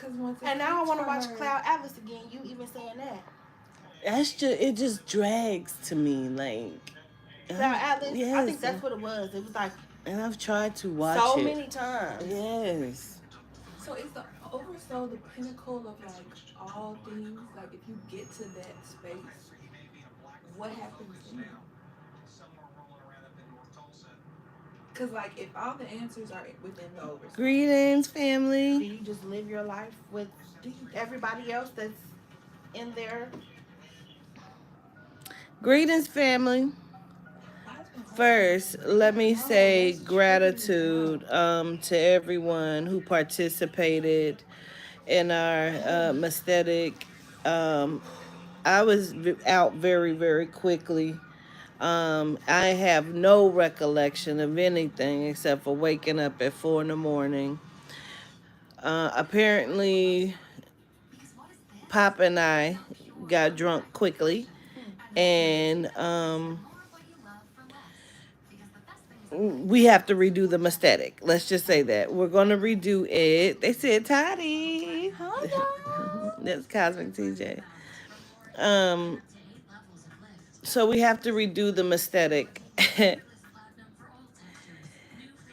And now I want to watch Cloud Atlas again. You even saying that? It just drags to me like Cloud Atlas. I think yes, that's what it was. It was like and I've tried to watch so it. many times. Yes. So is the oversoul the pinnacle of like all things? Like if you get to that space, what happens then? Because like if all the answers are within the oversoul, Greetings, Do family. you just live your life with everybody else that's in there? Greetings, family. why has been happening to First, me? I let don't me know. say What's triggering me gratitude now? to everyone who participated in our aesthetic. Um, I was out very, very quickly. I have no recollection of anything except for waking up at 4 in the morning. Apparently, Pop and I got drunk quickly, and we have to redo the aesthetic. Let's just say that we're gonna redo it. They said, "Toddy." Hi, y'all. That's Cosmic TJ. Um, so we have to redo the aesthetic.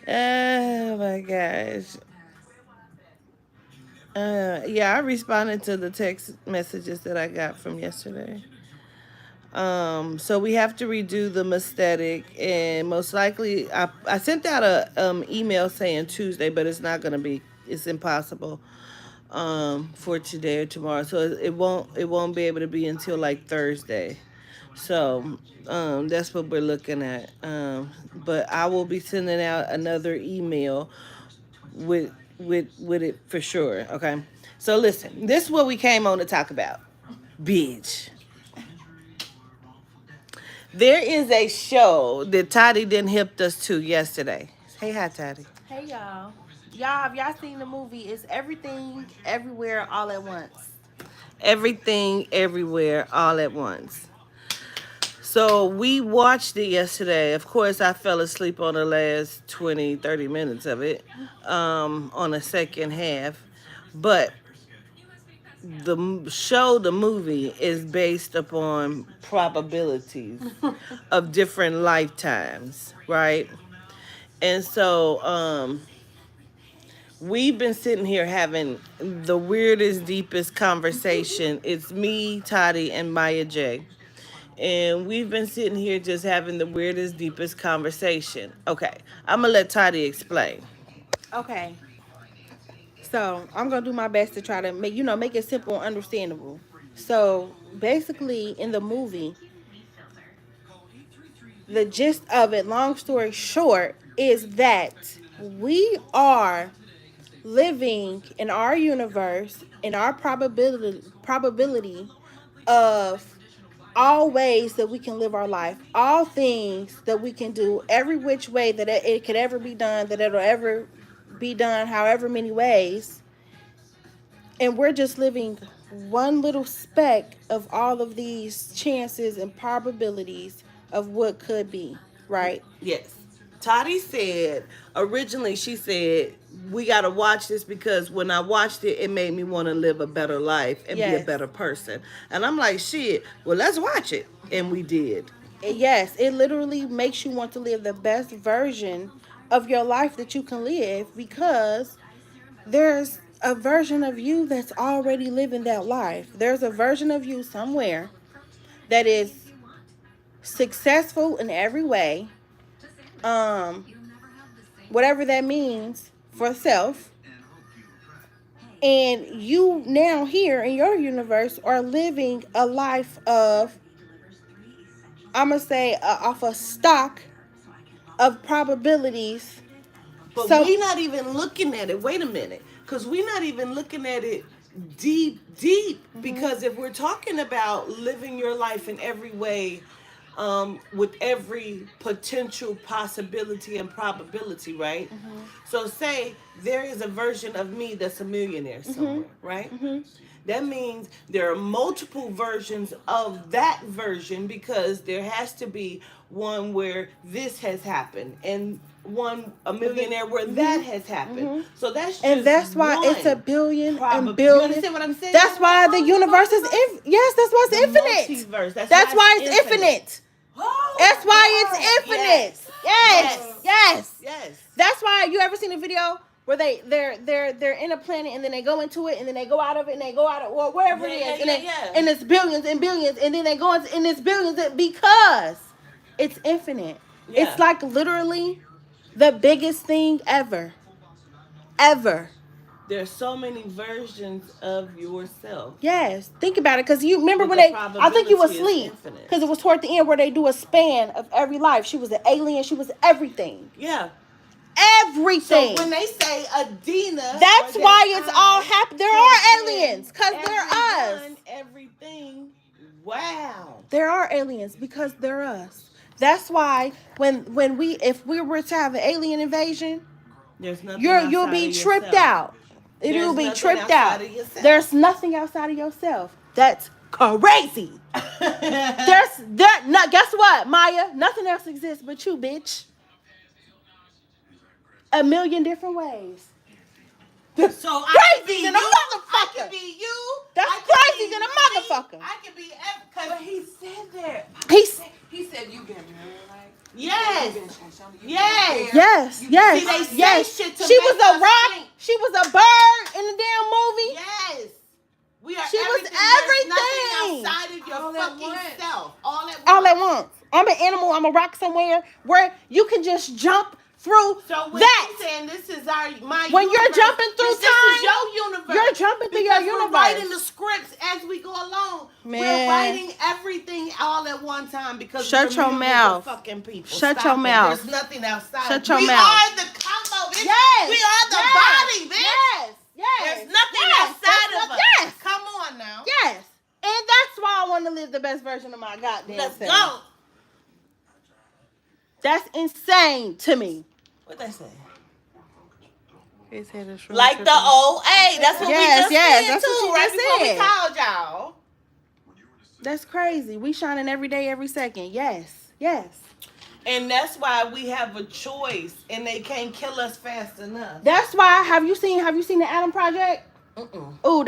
Oh my gosh. Yeah, I responded to the text messages that I got from yesterday. So we have to redo the aesthetic, and most likely, I sent out a email saying Tuesday, but it's not gonna be. It's impossible for today or tomorrow. So it won't be able to be until like Thursday. So that's what we're looking at. But I will be sending out another email with it for sure. Okay. So listen, this is what we came on to talk about. Bitch. There is a show that Toddy didn't hip us to yesterday. Hey, hi, Toddy. Hey, y'all. Y'all, have y'all seen the movie? It's Everything, Everywhere, All at Once. Everything, everywhere, all at once. So we watched it yesterday. Of course, I fell asleep on the last 20, 30 minutes of it, on the second half. But the movie is based upon probabilities of different lifetimes, right? And so we've been sitting here having the weirdest, deepest conversation. It's me, Toddy, and Maya J. And we've been sitting here just having the weirdest, deepest conversation. Okay, I'm gonna let Toddy explain. Okay, so I'm gonna do my best to try to make it simple and understandable. So basically, in the movie, the gist of it, long story short, is that we are living in our universe, in our probability of all ways that we can live our life, all things that we can do, every which way that it could ever be done, that it'll ever be done, however many ways. And we're just living one little speck of all of these chances and probabilities of what could be, right? Yes. Toddy said, originally she said, we got to watch this because when I watched it, it made me want to live a better life and be a Yes. better person. And I'm like, shit, well, let's watch it. And we did. Yes, it literally makes you want to live the best version of your life that you can live because there's a version of you that's already living that life. There's a version of you somewhere that is successful in every way, um, whatever that means for self. And you now here in your universe are living a life of, I'm going to say, off a stock of probabilities. But So, we not even looking at it. Wait a minute. Because we not even looking at it deep, deep. Because if we're talking about living your life in every way, with every potential possibility and probability, right? So say there is a version of me that's a millionaire somewhere, right? That means there are multiple versions of that version because there has to be one where this has happened and a millionaire where that has happened. So that's just And that's why it's a one billion and probably. You billion. understand what I'm saying? That's why the universe is yes. That's why it's The infinite. multiverse. That's why it's infinite. Oh, That's why God. it's infinite. Yes. Yes. That's why you ever seen a video where they're in a planet and then they go into it and then they go out of it and they go out of or wherever it is and it's billions and billions and then they go into and it's billions because it's infinite. Yeah. It's like literally the biggest thing ever. There's so many versions of yourself. Yes, think about it, because you remember But when the I think you was probability is asleep, infinite. because it was toward the end where they do a span of every life. She was an alien. She was everything. Yeah. Everything. So when they say Adina, That's why it's all happy. There are aliens, because they're us. everyone, everything. Wow. There are aliens because they're us. That's why if we were to have an alien invasion, There's nothing. you'll outside be of tripped yourself. out. You'll be nothing tripped out. outside of yourself. There's nothing outside of yourself. That's crazy. Guess what, Maya? Nothing else exists but you, bitch. A million different ways. So I Crazy can than a be you, I motherfucker. can be you. That's I can crazy be than a me, motherfucker. I can be But because he said that. He said you've been married, like. yes. You've been Shoshana, you've been Yes. there. Yes, You- yes, See, they say yes. shit to She make was a us rock. think. She was a bird in the damn movie. Yes. We are She was everything. There's everything. nothing outside of your All at fucking once. self. All at once. All at once. I'm an animal. I'm a rock somewhere where you can just jump through So when that. you saying this is my When you're universe, jumping through this time, is your universe. you're jumping through because your we're universe. writing the scripts as we go along. Man. We're writing everything all at one time because Shut we're your millions mouth. of fucking people. Shut Stop your it. mouth. There's nothing outside. Shut your we mouth. are the combo, bitch. Yes. We are the Yes. body, bitch. Yes. There's nothing Yes. outside That's of us. Yes. Come on now. Yes. And that's why I want to live the best version of my goddamn Let's self. go. That's insane to me. What they say? He said it's Like the old, hey, that's what Yes, we just yes, said that's what too, you right just before said. we called y'all. That's crazy. We shining every day, every second. Yes. Yes. And that's why we have a choice, and they can't kill us fast enough. That's why. Have you seen the Adam Project? Oh,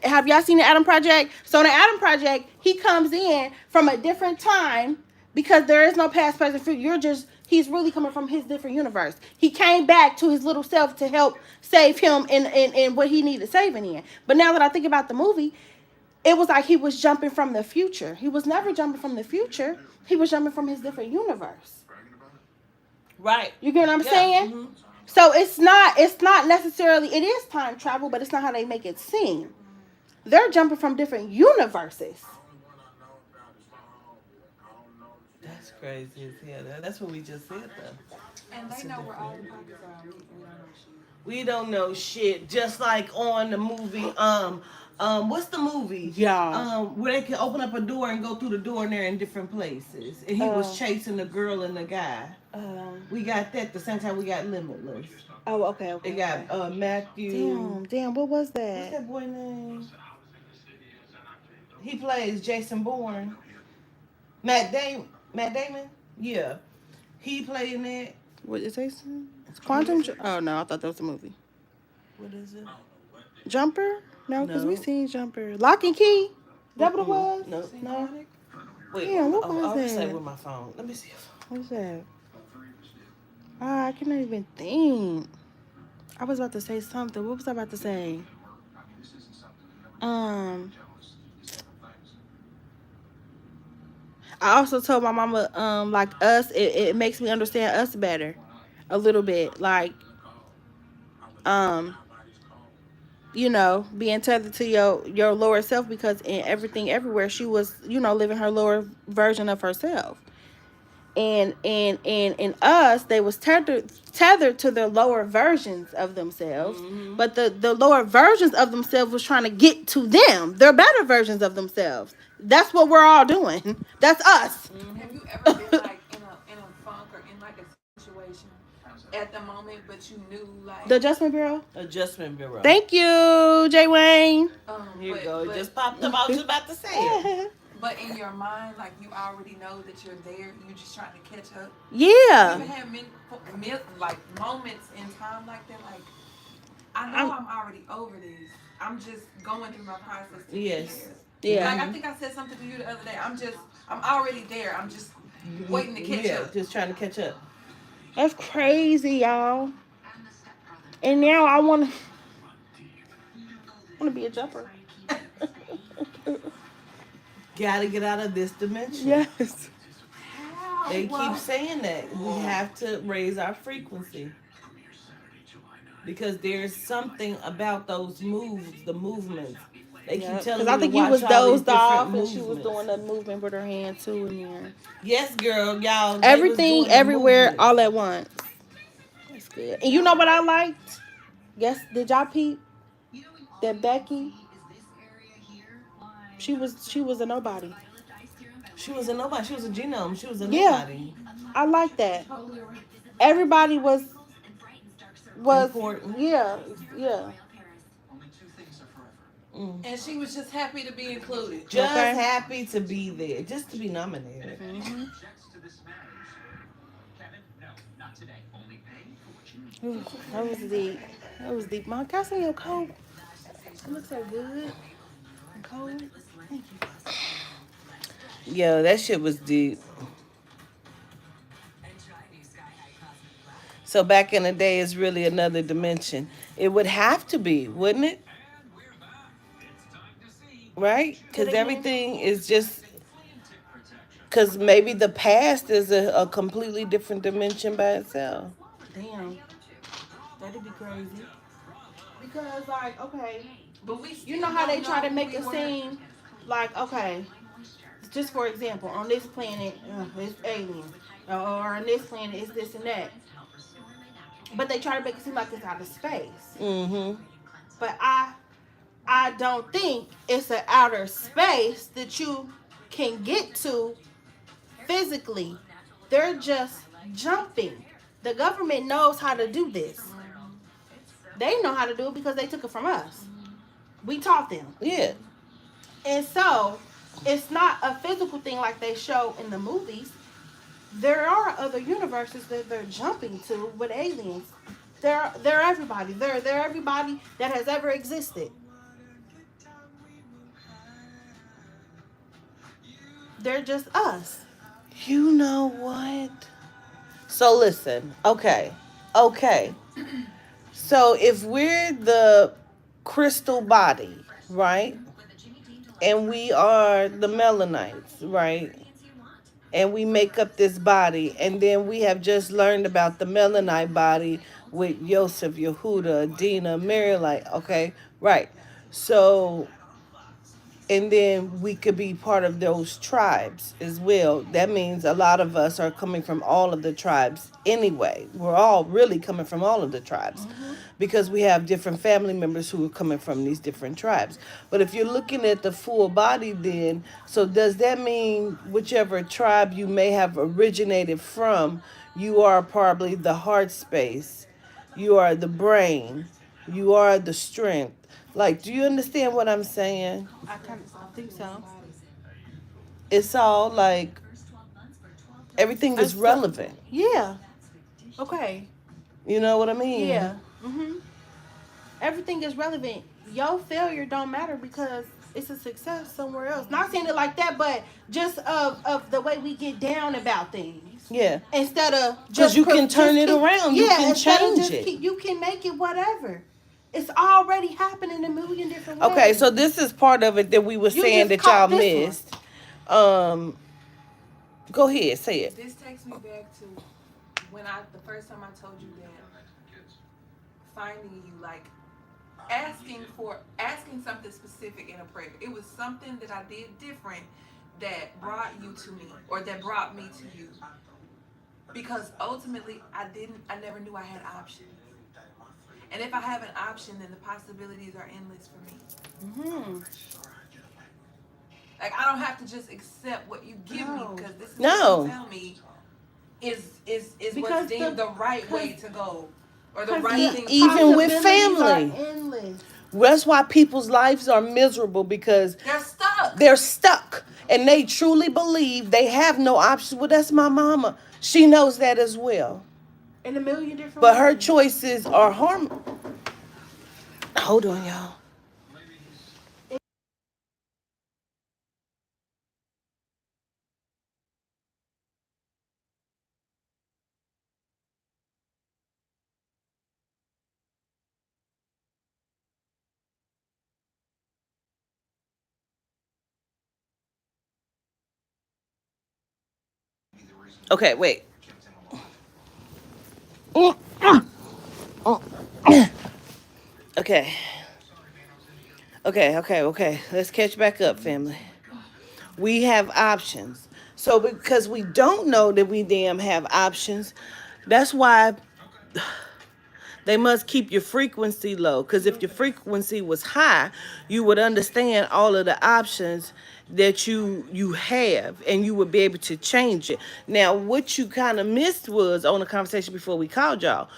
have y'all seen the Adam Project? So in the Adam Project, he comes in from a different time because there is no past, present, future. He's really coming from his different universe. He came back to his little self to help save him in what he needed saving in. But now that I think about the movie, it was like he was jumping from the future. He was never jumping from the future. He was jumping from his different universe. Right. You get what I'm saying? Mm-hmm. So it's not necessarily, it is time travel, but it's not how they make it seem. They're jumping from different universes. That's crazy as hell. That's what we just said though. And they know where all the pockets are. We don't know shit. Just like on the movie, what's the movie? Yeah. Where they can open up a door and go through the door and they're in different places. And he was chasing the girl and the guy. We got that the same time we got Limitless. Oh, okay. They got Matthew. Damn, what was What's that? that boy name? He plays Jason Bourne. Matt Damon? Yeah. He played in that. What is it? It's Quantum. Oh no, I thought that was a movie. What is it? Jumper? No, because No. we seen Jumper. Lock and Key. Is that what it was? No. No. Wait, Damn, what I was was that? say with my phone. Let me see. What's that? I cannot even think. I was about to say something. What was I about to say? I also told my mama, like us, it makes me understand us better, a little bit. Like, you know, being tethered to your lower self, because in everything, everywhere, she was, you know, living her lower version of herself. And in us, they was tethered to their lower versions of themselves, but the lower versions of themselves was trying to get to them, their better versions of themselves. That's what we're all doing. That's us. Have you ever been like in a funk or in like a situation at the moment, but you knew like The Adjustment Bureau. Adjustment Bureau. Thank you, Jay Wayne. Here you but- go. It but- just popped up. I was just about to say it. But in your mind, like you already know that you're there. You're just trying to catch up. Yeah. You have like moments in time like that. Like I know I'm already over this. I'm just going through my process to get Yes. there. Yeah. Like I think I said something to you the other day. I'm already there. I'm just waiting to catch up. Just trying to catch up. That's crazy, y'all. And now I want to be a jumper. Gotta get out of this dimension. Yes. How? They keep saying that we have to raise our frequency because there's something about those moves, the movements. They keep telling Because me I think to you watch was all these dozed off different and she was movements. doing the movement with her hand too in there. Yes, girl, y'all. they was Everything, doing the everywhere, movements. all at once. That's good. And you know what I liked? Guess did y'all peep that Becky? She was a nobody. She was a nobody. She was a genome. She was a Yeah. nobody. I like that. Everybody was Important. yeah. And she was just happy to be included. Just Okay. happy to be there, just to be nominated. Mm-hmm. Ooh, that was deep. That was deep. Mom, can I see your coat? It looks so good. Cold. Thank you. Yeah, that shit was deep. So back in the day, it's really another dimension. It would have to be, wouldn't it? Right? Because everything is just. Because maybe the past is a completely different dimension by itself. Damn. That'd be crazy. Because, like, okay, But we you know how they try to make it seem like, okay, just for example, on this planet, it's alien. Or on this planet, it's this and that. But they try to make it seem like it's out of space. Mm-hmm. But I don't think it's an outer space that you can get to physically. They're just jumping. The government knows how to do this. They know how to do it because they took it from us. We taught them. Yeah. And so, it's not a physical thing like they show in the movies. There are other universes that they're jumping to with aliens. They're everybody. They're everybody that has ever existed. They're just us. You know what? So listen, okay. So if we're the crystal body, right? And we are the melanites, right? And we make up this body, and then we have just learned about the melanite body with Yosef, Yehuda, Adina, Marilite, okay? Right. So and then we could be part of those tribes as well. That means a lot of us are coming from all of the tribes anyway. We're all really coming from all of the tribes because we have different family members who are coming from these different tribes. But if you're looking at the full body then, so does that mean whichever tribe you may have originated from, you are probably the heart space, you are the brain, you are the strength. Like, do you understand what I'm saying? I think so. It's all like everything is relevant. Yeah. Okay. You know what I mean? Yeah. Everything is relevant. Your failure don't matter because it's a success somewhere else. Not saying it like that, but just of the way we get down about things. Yeah. Instead of because you can turn it around. You can change it. You can make it whatever. It's already happening a million different ways. Okay, so this is part of it that we were saying that y'all missed. Go ahead, say it. This takes me back to when the first time I told you that finding you, like asking something specific in a prayer. It was something that I did different that brought you to me, or that brought me to you. Because ultimately I never knew I had options. And if I have an option, then the possibilities are endless for me. Like I don't have to just accept what you give me because this is what you tell me is what's deemed the right way to go or the right thing. Even with family, that's why people's lives are miserable because they're stuck. and they truly believe they have no options. Well, that's my mama. She knows that as well. In a million different But her ways. choices are harm. Hold on, y'all. Okay, wait. Okay. Okay. Let's catch back up, family. We have options. So because we don't know that we damn have options, that's why they must keep your frequency low. Because if your frequency was high, you would understand all of the options that you have, and you would be able to change it. Now, what you kind of missed was on the conversation before we called y'all.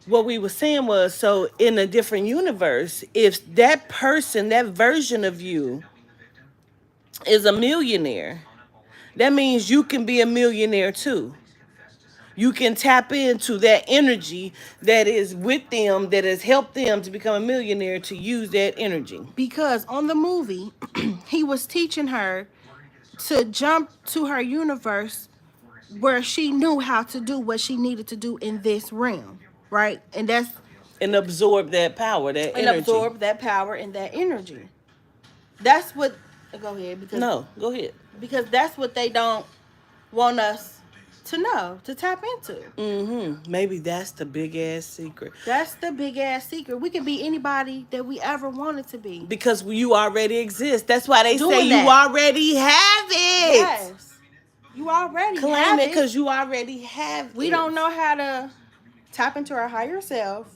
What we were saying was, so in a different universe, if that person, that version of you, is a millionaire, that means you can be a millionaire too. You can tap into that energy that is with them, that has helped them to become a millionaire, to use that energy. Because on the movie, he was teaching her to jump to her universe where she knew how to do what she needed to do in this realm, right? And that's And absorb that power, that and energy. absorb that power and that energy. That's what. Go ahead, because No, go ahead. because that's what they don't want us to know, to tap into. Maybe that's the big ass secret. That's the big ass secret. We can be anybody that we ever wanted to be. Because you already exist. That's why they say Doing you that. already have it. Yes. You already Claim have it it. because you already have it. We don't know how to tap into our higher self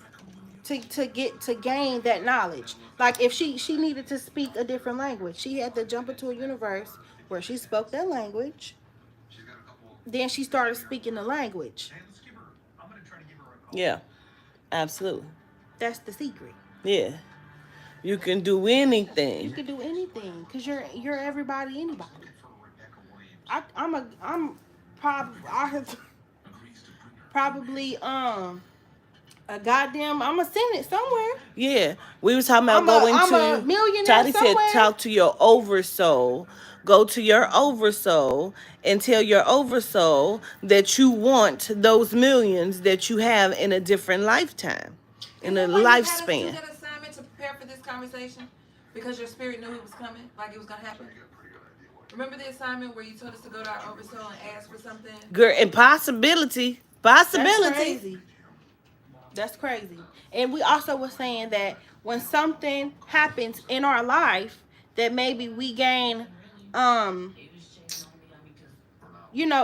to gain that knowledge. Like if she needed to speak a different language, she had to jump into a universe where she spoke that language. Then she started speaking the language. Yeah, absolutely. That's the secret. Yeah. You can do You anything. can do anything because you're everybody, anybody. I'm probably a goddamn. I'm gonna send it somewhere. Yeah. We was talking about going I'm to a millionaire Toddy said somewhere. talk to your oversoul. Go to your oversoul and tell your oversoul that you want those millions that you have in a different lifetime. In a Isn't that why you had us do lifespan. that assignment to prepare for this conversation? Because your spirit knew it was coming, like it was gonna happen. Remember the assignment where you told us to go to our oversoul and ask for something? Girl, and possibility. That's Possibility. crazy. That's crazy. And we also were saying that when something happens in our life that maybe we gain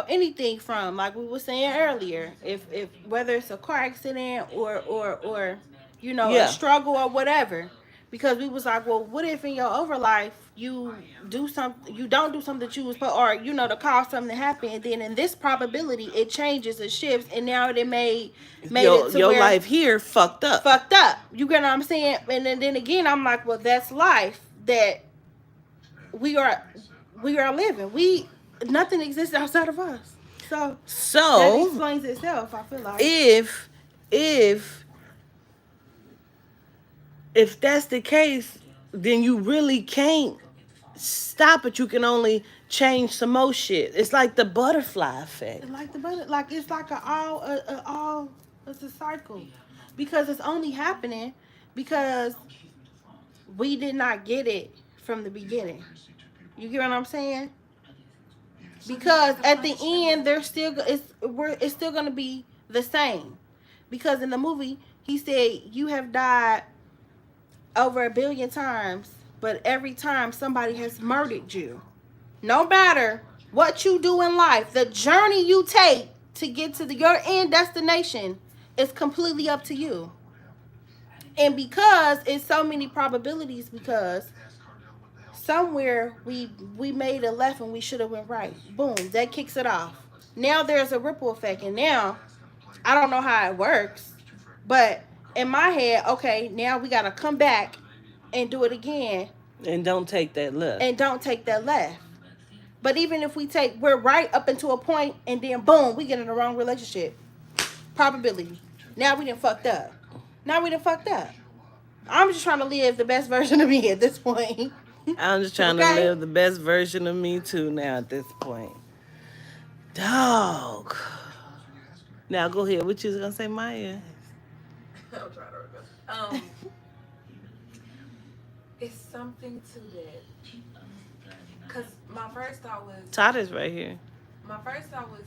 anything from, like we were saying earlier, if whether it's a car accident or Yeah. a struggle or whatever, because we was like, well, what if in your over life you don't do something that you was put, or to cause something to happen, and then in this probability it changes and shifts, and now it made it to Your where life here fucked up. fucked up. You get what I'm saying? And then again, I'm like, well, that's life that we are living. Nothing exists outside of us. So that explains itself, I feel like. If that's the case, then you really can't stop it. You can only change some more shit. It's like the butterfly effect. Like it's like it's a cycle, because it's only happening because we did not get it from the beginning. You get what I'm saying? Because at the end, it's still gonna be the same. Because in the movie, he said you have died over 1 billion times, but every time somebody has murdered you. No matter what you do in life, the journey you take to get to your end destination is completely up to you. And because it's so many probabilities, because somewhere we made a left and we should have went right. Boom, that kicks it off. Now there's a ripple effect, and now I don't know how it works, but in my head, okay, now we gotta come back and do it again. And don't take that left. But even if we're right up into a point and then boom, we get in the wrong relationship. Probability. Now we done fucked up. I'm just trying to live the best version of me at this point. I'm just trying to live the best version of me too now at this point. Dog. Now go ahead. What you was gonna say, Maya? I'm trying to remember. It's something to that. Cause my first thought was. Todd is right here. My first thought was.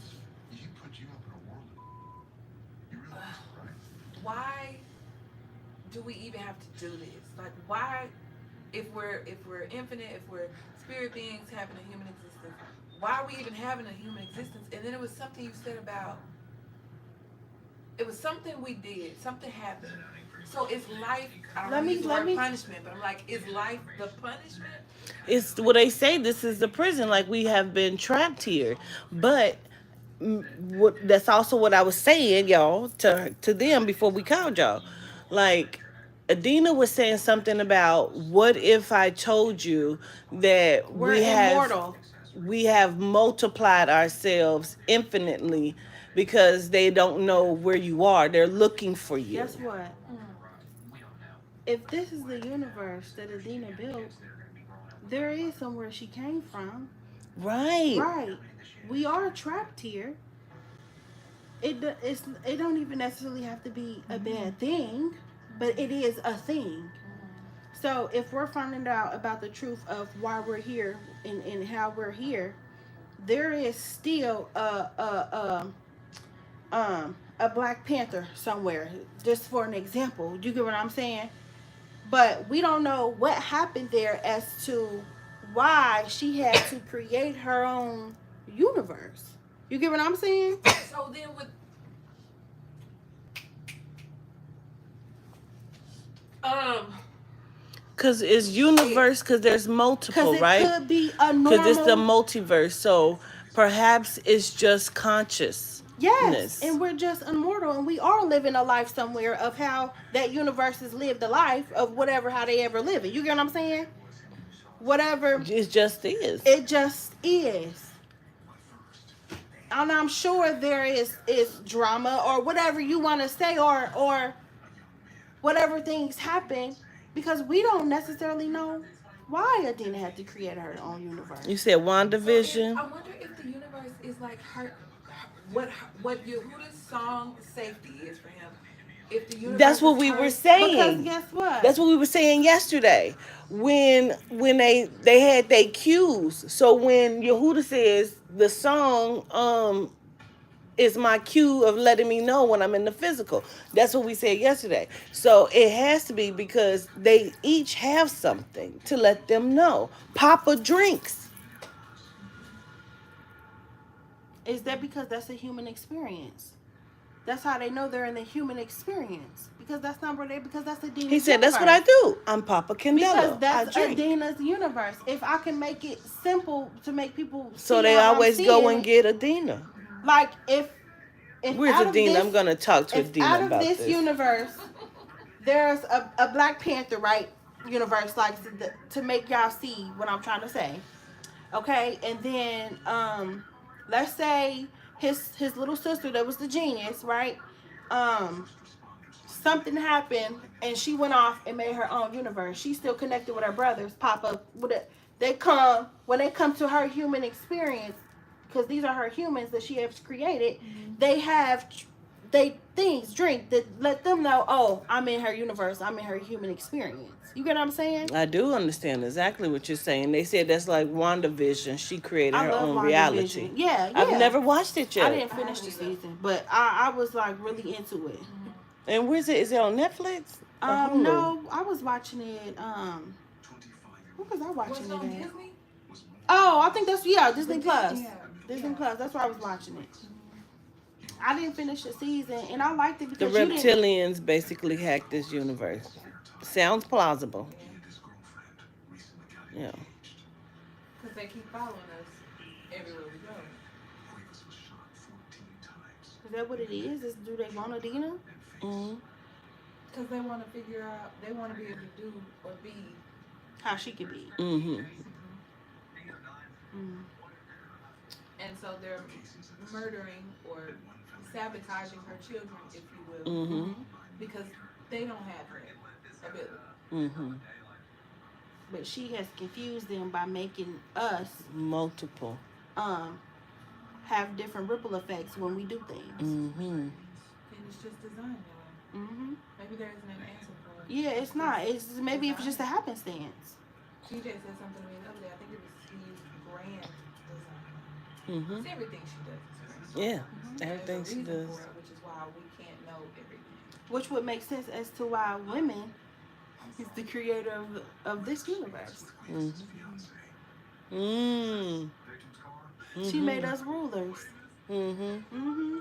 Why do we even have to do this? Like, why, if we're infinite, if we're spirit beings having a human existence, why are we even having a human existence? And then it was something you said about. It was something we did. Something happened. So is life? I don't use the word punishment, but I'm like, is life the punishment? It's what they say. This is the prison. Like we have been trapped here, but. That's also what I was saying, y'all, to them before we called y'all. Like, Adina was saying something about what if I told you that we're immortal. We have multiplied ourselves infinitely because they don't know where you are. They're looking for you. Guess what? If this is the universe that Adina built, there is somewhere she came from. Right. We are trapped here. It don't even necessarily have to be a bad thing, but it is a thing. So if we're finding out about the truth of why we're here and how we're here, there is still a Black Panther somewhere, just for an example. You get what I'm saying? But we don't know what happened there as to why she had to create her own universe. You get what I'm saying? So then with Cause it's universe, cause there's multiple, right? Because it could be a normal. Because it's the multiverse, so perhaps it's just conscious. Yes, and we're just immortal, and we are living a life somewhere of how that universe has lived a life of whatever, how they ever live it. You get what I'm saying? Whatever. It just is. It just is. And I'm sure there is drama or whatever you want to say or whatever things happen because we don't necessarily know why Adina had to create her own universe. You said WandaVision. I wonder if the universe is like what Yehuda's song safety is for him. If the universe that's what we were saying. Because guess what? That's what we were saying yesterday. When they had their cues. So when Yehuda says the song is my cue of letting me know when I'm in the physical. That's what we said yesterday. So it has to be because they each have something to let them know. Papa drinks. Is that because that's a human experience? That's how they know they're in the human experience. Because that's not where because that's Adina's He said, universe. that's what I do. I'm Papa Candela. Because that's Adina's universe. If I can make it simple to make people see so they always go and get Adina. Like if where's Adina? I'm gonna talk to Adina out about of this universe, there's a Black Panther, right? Universe, like to make y'all see what I'm trying to say. Okay, and then let's say his little sister that was the genius, right? Something happened and she went off and made her own universe. She's still connected with her brothers. Papa, when they come to her human experience, because these are her humans that she has created. Mm-hmm. They drink that let them know, oh, I'm in her universe. I'm in her human experience. You get what I'm saying? I do understand exactly what you're saying. They said that's like WandaVision. She created her own reality. Yeah. I've never watched it yet. I didn't finish the season, but I was like really into it. And where's it? Is it on Netflix? No, I was watching it. What was I watching it at? Disney? Oh, I think that's Disney Plus. Yeah. Disney Plus. That's where I was watching it. I didn't finish the season, and I liked it because the reptilians basically hacked this universe. Sounds plausible. Yeah. Because they keep following us everywhere we go. Is that what it is? Do they want Adina? Mm-hmm. Because they want to figure out, they want to be able to do or be how she could be. Mm-hmm. and so they're murdering or sabotaging her children, if you will, Mm-hmm. because they don't have that ability. Mm-hmm. But she has confused them by making us Multiple. um have different ripple effects when we do things. Mm-hmm. And it's just designed that way. Mm-hmm. Maybe there isn't an answer for it. Yeah, it's not. It's maybe it's just a happenstance. TJ said something to me the other day. I think it was he used grand design. Mm-hmm. It's everything she does. Is grand. Yeah. There's a Everything she reason does. for it, which is why we can't know everything. Which would make sense as to why women is the creator of this universe. Mm-hmm. Mm. She made us rulers. Mm-hmm. Mm-hmm.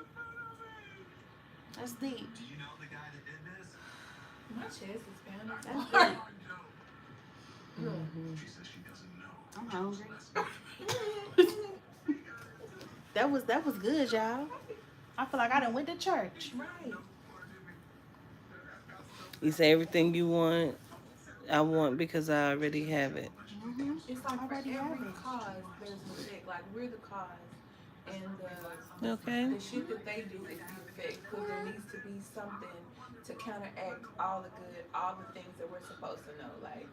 That's deep. My chest is pounding. That's That's deep. Mm-hmm. I'm hungry. that was good, y'all. I feel like I done went to church. right. You say everything you want, I want because I already have it. Mm-hmm. It's like for Already have every it. cause, there's an effect. Like we're the cause, and Okay. the shit that they do is the effect. Because there needs to be something to counteract all the good, all the things that we're supposed to know. Like,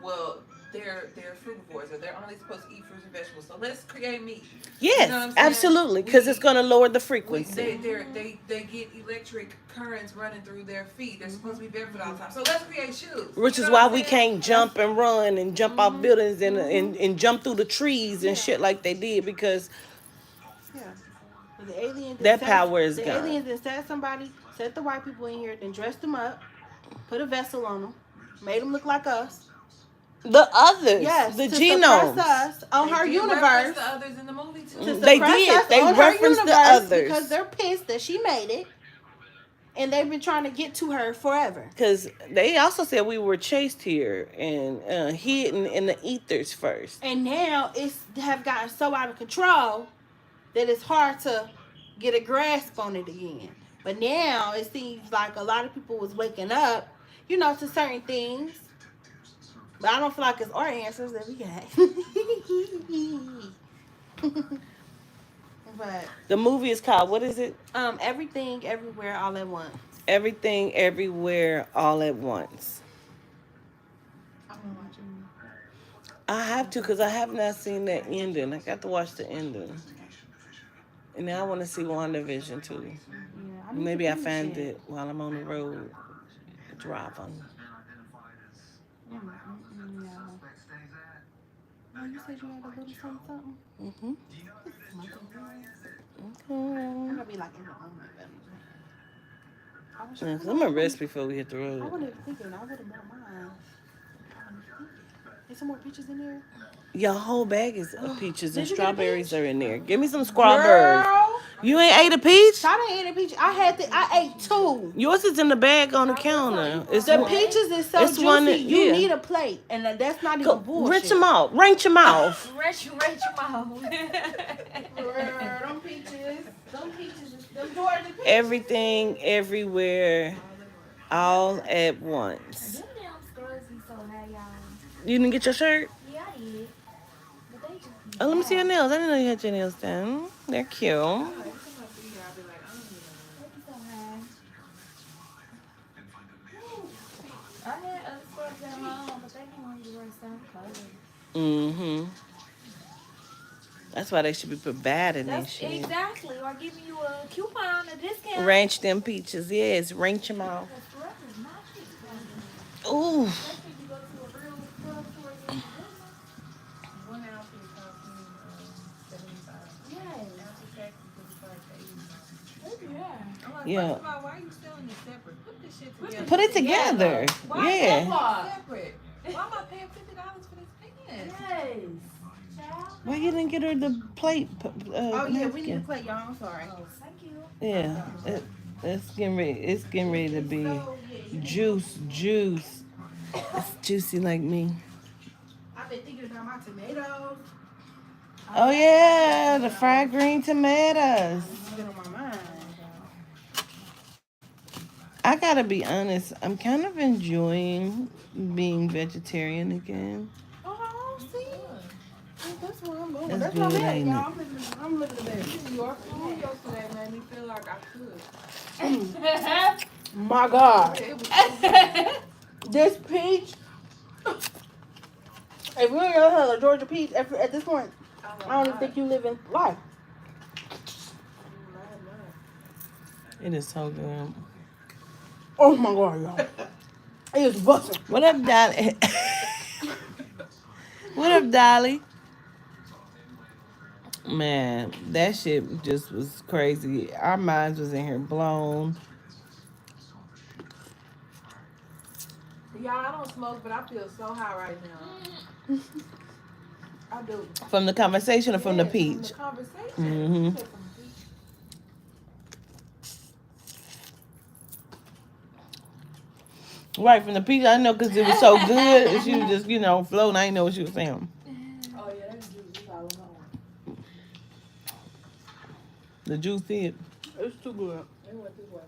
well, they're frugivores, or they're only supposed to eat fruits and vegetables. So let's create meat. Yes, You know what I'm saying? absolutely, because it's going to lower the frequency. They get electric currents running through their feet. They're supposed to be barefoot all the time. So let's create shoes. Which You is know why what I'm we saying? can't jump and run and jump off buildings and jump through the trees and shit like they did because Yeah. But the aliens that power is the gone. aliens that set somebody, set the white people in here, then dressed them up, put a vessel on them, made them look like us. The others, Yes, the to genomes. suppress us on They her did reference universe. the others in the movie too. To They suppress did. us They on her referenced the universe others. because they're pissed that she made it, and they've been trying to get to her forever. Because they also said we were chased here and hidden in the ethers first. And now it's have gotten so out of control that it's hard to get a grasp on it again. But now it seems like a lot of people was waking up, to certain things. But I don't feel like it's our answers that we got. But The movie is called, what is it? everything, everywhere, all at once. Everything, Everywhere, All at Once. I'm gonna watch it. I have to because I have not seen that ending. I got to watch the ending. And now I want to see WandaVision too. Yeah, Maybe I find it while I'm on the road driving. Yeah. Oh, you said you had a little something? Mm-hmm. I'm Okay. gonna be like in the moment. Yeah, 'cause I'm going to rest before we hit the I road. wasn't even thinking. I would have brought mine. There's some more peaches in there. Your whole bag is of peaches and Did you get a strawberries peach? are in there. Give me some strawberries. Girl, You ain't ate a peach? I didn't eat a peach. I ate two. Yours is in the bag on the counter. It's The one- peaches is so It's juicy. one that- You yeah. need a plate, and that's not even Go, bullshit. rinse them out. Rinse your mouth. Rent your mouth. Girl, them peaches, them Georgia peaches. Everything, everywhere, all at once. Them damn scrubs be so high, y'all. You didn't get your shirt? Yeah, I did. But they just be Oh, let me see your high. nails. I didn't know you had your nails done. They're cute. They be so high. I had other scrubs at home, but they didn't want you to wear some color. Mm-hmm. That's why they should be put bad in this That's shit. exactly. Or giving you a coupon, a discount. Ranch them peaches. Yes, ranch them out. Because scrubs is not cheap. Ooh. Especially if you go to a real scrub store in Atlanta. One outfit costs me $75. Yes. After taxes, it's like $80. They be high. I'm like, Yeah. first of all, why are you selling it separate? Put this shit together. Put it together. Why Yeah. is that separate? Why am I paying $50 for this pants? Yes. Child. Why you didn't get her the plate? Oh yeah, we need a napkin? plate, y'all. I'm sorry. Oh, thank you. Yeah. It's getting ready. It's getting ready to be juice. It's juicy like me. I've been thinking about my tomatoes. Oh yeah, the fried green tomatoes. It's been on my mind. I gotta be honest. I'm kind of enjoying being vegetarian again. Oh, see? That's where I'm going. That's That's my good, bed, ain't y'all. I'm living the bed. Your food yesterday made me feel like I could. My God. It was so good. This peach, if you ain't ever had a Georgia peach at this point, I don't even think you live in life. It is so good. Oh my God, y'all. It is busting. What up, Dolly? What up, Dolly? Man, that shit just was crazy. Our minds was in here blown. Y'all, I don't smoke, but I feel so high right now. I do. From the conversation or from the Yes, peach? From the conversation. Mhm. You said from the peach. Right, from the peach. I know because it was so good. And she was just, floating. I didn't know what she was saying. Oh yeah, that's juice. That's all I know. The juice did. It's too good. It went this way.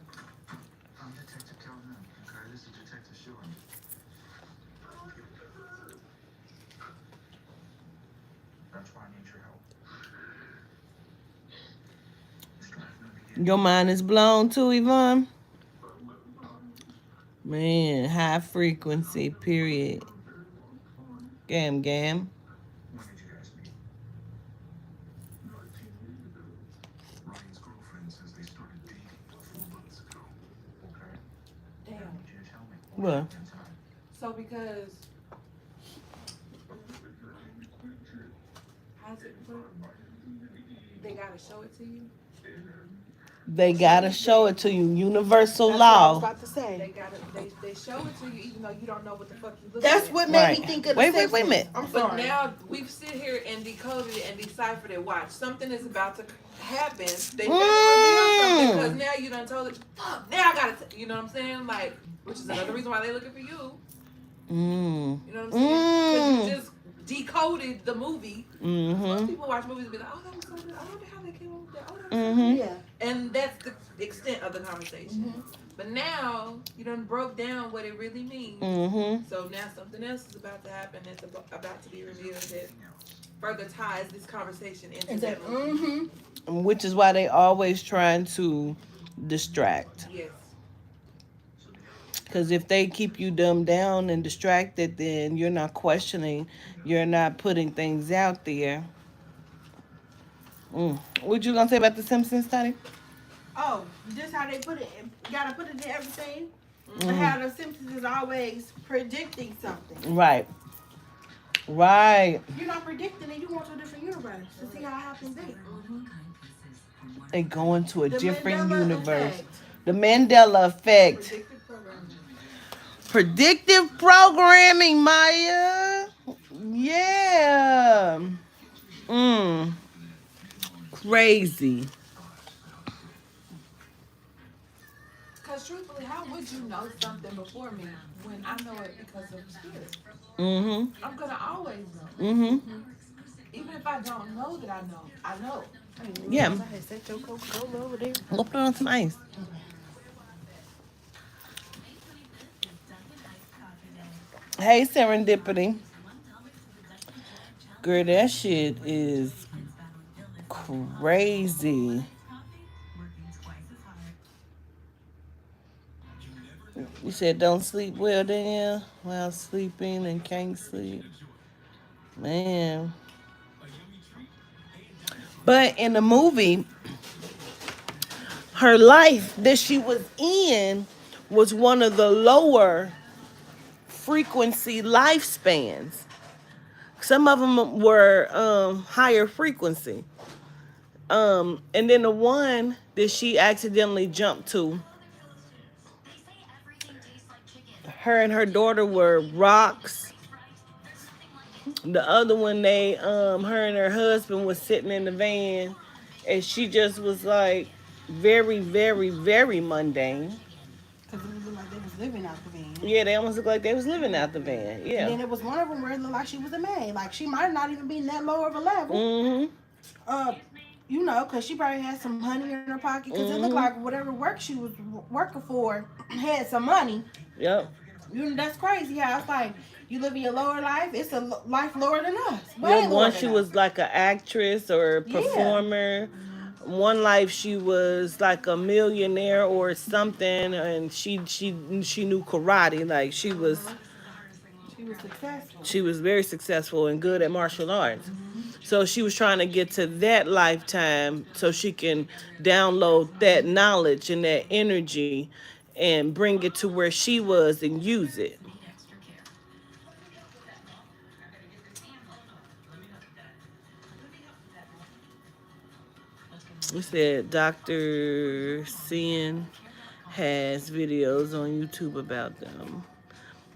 I'm Detective Calhoun. Okay, this is Detective Shore. That's why I need your help. Your mind is blown too, Yvonne? Man, high frequency, period. Gam, gam. When did you guys meet? Ryan's girlfriend says they started dating 4 months ago. Okay. I Damn. need you to tell me. What? So because how's it put? They gotta show it to you. They gotta show it to you. Universal That's what I was law. about to They say. gotta they show it to you even though you don't know what the fuck you look That's at. what made Right. me think of the Wait a Simpsons. minute. I'm But sorry. now we've sit here and decoded it and deciphered it. Watch, something is about to happen. They gotta reveal something because now you done told it. Fuck, now I gotta. You know what I'm saying? Like, which is another reason why they looking for you. Mm. You know what I'm saying? Because you just decoded the movie. Most Mm-hmm. people watch movies and be like, oh, that was so good. I wonder how they came up with that. Oh, that was so Mm-hmm. Yeah. good. And that's the extent of the conversation. But now you done broke down what it really means. Mm-hmm. So now something else is about to happen. It's about to be revealed that further ties this conversation into that movie. Which is why they always trying to distract. Yes. Because if they keep you dumbed down and distracted, then you're not questioning. You're not putting things out there. What you gonna say about the Simpsons study? Oh, just how they put it. Gotta put it in everything. And how the Simpsons is always predicting something. Right. Right. You're not predicting it. You go to a different universe to see how it happens there. They go into a The different Mandela universe. effect. The Mandela effect. Predictive programming. Predictive programming, Maya. Yeah. Crazy. Because truthfully, how would you know something before me when I know it because of spirit? Mm-hmm. I'm gonna always know. Mm-hmm. Even if I don't know that I know. Yeah. I had set your Coca-Cola over there. Go put on some ice. Hey, Serendipity. Girl, that shit is crazy. You said don't sleep well, Danielle? While sleeping and can't sleep. Man. But in the movie, her life that she was in was one of the lower frequency lifespans. Some of them were higher frequency. And then the one that she accidentally jumped to, her and her daughter were rocks. The other one, her and her husband was sitting in the van, and she just was like very, very, very mundane. Because it looked like they was living out the van. Yeah, they almost looked like they was living out the van. And then Yeah. there was one of them where it looked like she was a maid. Like she might not even be that low of a level. Mm-hmm. Because she probably had some money in her pocket. Because it looked like whatever work she was working for had some money. Yep. That's crazy how it's like You living your lower life. It's a life lower than us. Way Yeah, lower one than she us. was like an actress or a Yeah. performer. One life she was like a millionaire or something, and she knew karate. Like She was successful. she was very successful and good at martial arts. So she was trying to get to that lifetime so she can download that knowledge and that energy and bring it to where she was and use it. We said Dr. Sin has videos on YouTube about them.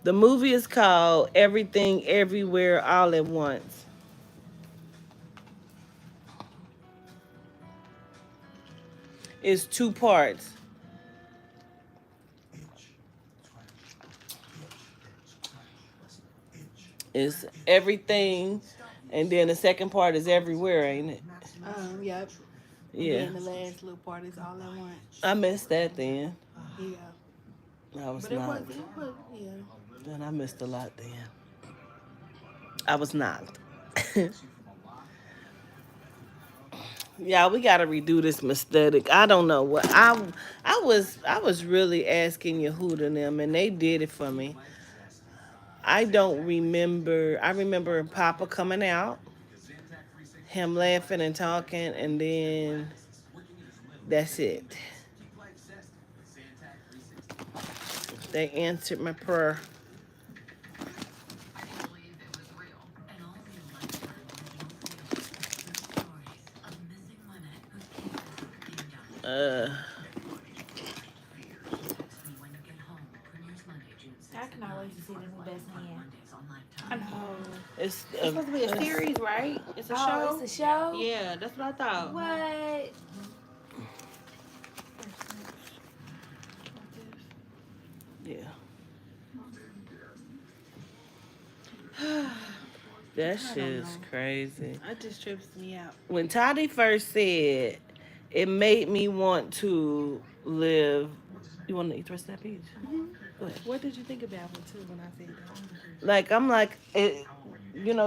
The movie is called Everything Everywhere All at Once. It's two parts. It's everything, and then the second part is everywhere, ain't it? Yep. Yeah. And the last little part is all I want. I missed that then. Yeah. I was But it not. was, yeah. Then I missed a lot then. I was not. Yeah, we gotta redo this aesthetic. I don't know what I was really asking Yehuda and them, and they did it for me. I don't remember. I remember Papa coming out, him laughing and talking, and then that's it. They answered my prayer. Uh, I cannot wait to see the new Best Man. I know. it's It's supposed to be a series, right? It's a Oh, show. it's a show? Yeah, that's what I thought. What? Yeah. That shit is crazy. That just trips me out. When Toddy first said, it made me want to live. You want to eat the rest of that peach? Go ahead. What did you think about it too when I said that? Like, I'm like,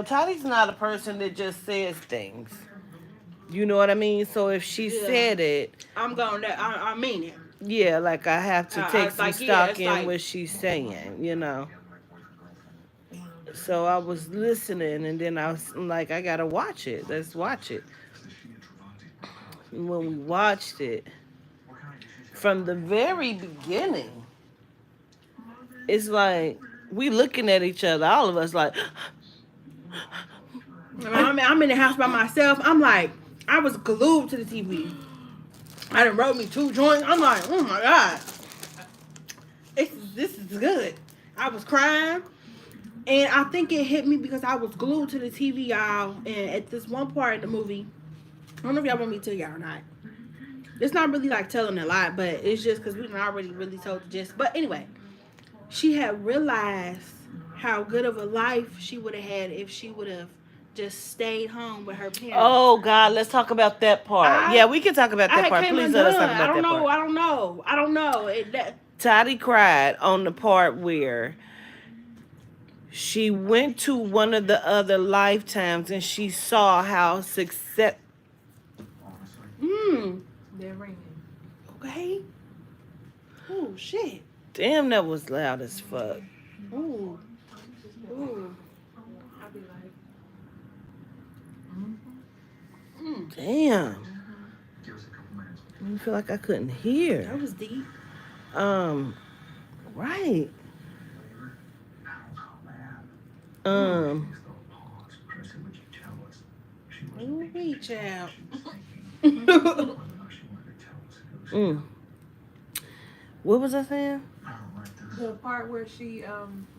Toddy's not a person that just says things. You know what I mean? So if she Yeah. said it, I'm going. I mean it. yeah, like I have to take it's some like, yeah, stock it's in like- what she's saying. So I was listening, and then I'm like, I gotta watch it. Let's watch it. And when we watched it, from the very beginning, it's like we looking at each other, all of us, like, I'm in the house by myself. I'm like, I was glued to the TV. I done wrote me 2 joints. I'm like, oh my God. This is good. I was crying. And I think it hit me because I was glued to the TV, y'all. And at this one part of the movie, I don't know if y'all want me to tell y'all or not. It's not really like telling a lot, but it's just because we done already really told the gist. But anyway, she had realized how good of a life she would have had if she would have just stayed home with her parents. oh God, let's talk about that part. Yeah, we can talk about that part. came Please let us talk undone. about I don't that know. part. I don't know. Toddy cried on the part where she went to one of the other lifetimes and she saw how success. They're ringing. Okay. Oh shit. Damn, that was loud as fuck. Ooh. Ooh. I'll be like, Damn. Give us a couple minutes. I feel like I couldn't hear. That was deep. Right. Tracy, would you tell us? She was Ooh, reach out. she wanted to tell us. It was What was I saying? the part where she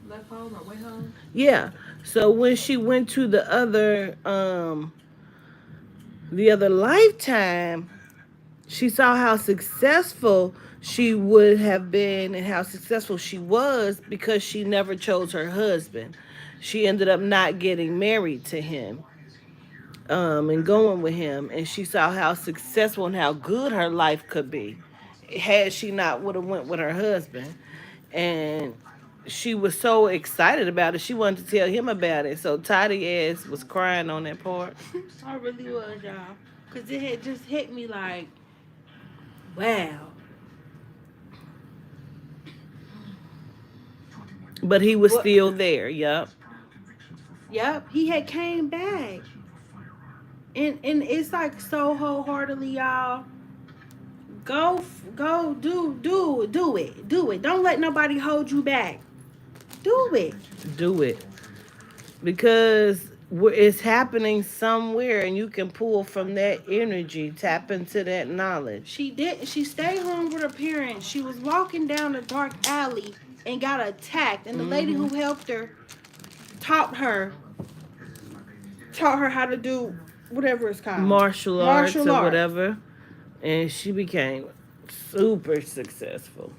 left home or went home. Yeah. So when she went to the other lifetime, she saw how successful she would have been and how successful she was because she never chose her husband. She ended up not getting married to him, and going with him, and she saw how successful and how good her life could be had she not would have went with her husband. And she was so excited about it, she wanted to tell him about it. So Toddy ass was crying on that part. I really was, y'all. Because it had just hit me like, wow. But he was What- still there. Yup. Yep, he had came back. And it's like so wholeheartedly, y'all. Go do it. Don't let nobody hold you back. Do it. Do it. Because it's happening somewhere, and you can pull from that energy, tap into that knowledge. She did. She stayed home with her parents. She was walking down a dark alley and got attacked. And the lady who helped her taught her how to do whatever it's called. Martial arts or arts. whatever. And she became super successful.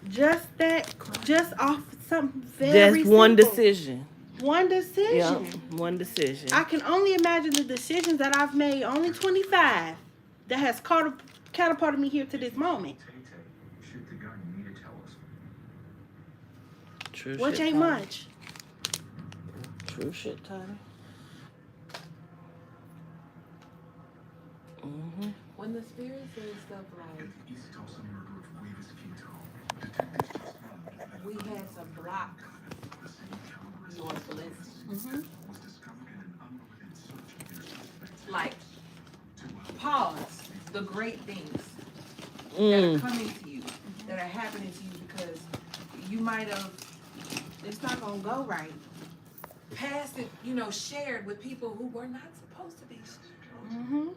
Just off something very That's one simple. decision. One decision. Yep. One decision. I can only imagine the decisions that I've made, only 25, that has catapulted me here to this moment. Shoot the gun, you need to tell us. True Which shit, ain't Tyler. much. True shit, Tyler. Mm-hmm. When the spirit says stuff like, East Tulsa murder of Wavis Quinto. we had to block The same caliber your blessing. was discovered in an unrelated search of their suspects. Like, pause the great things that are Mm. coming to you, that are happening to you, because you might have, It's not gonna go right. passed it, shared with people who were not supposed to be shared. Mm-hmm.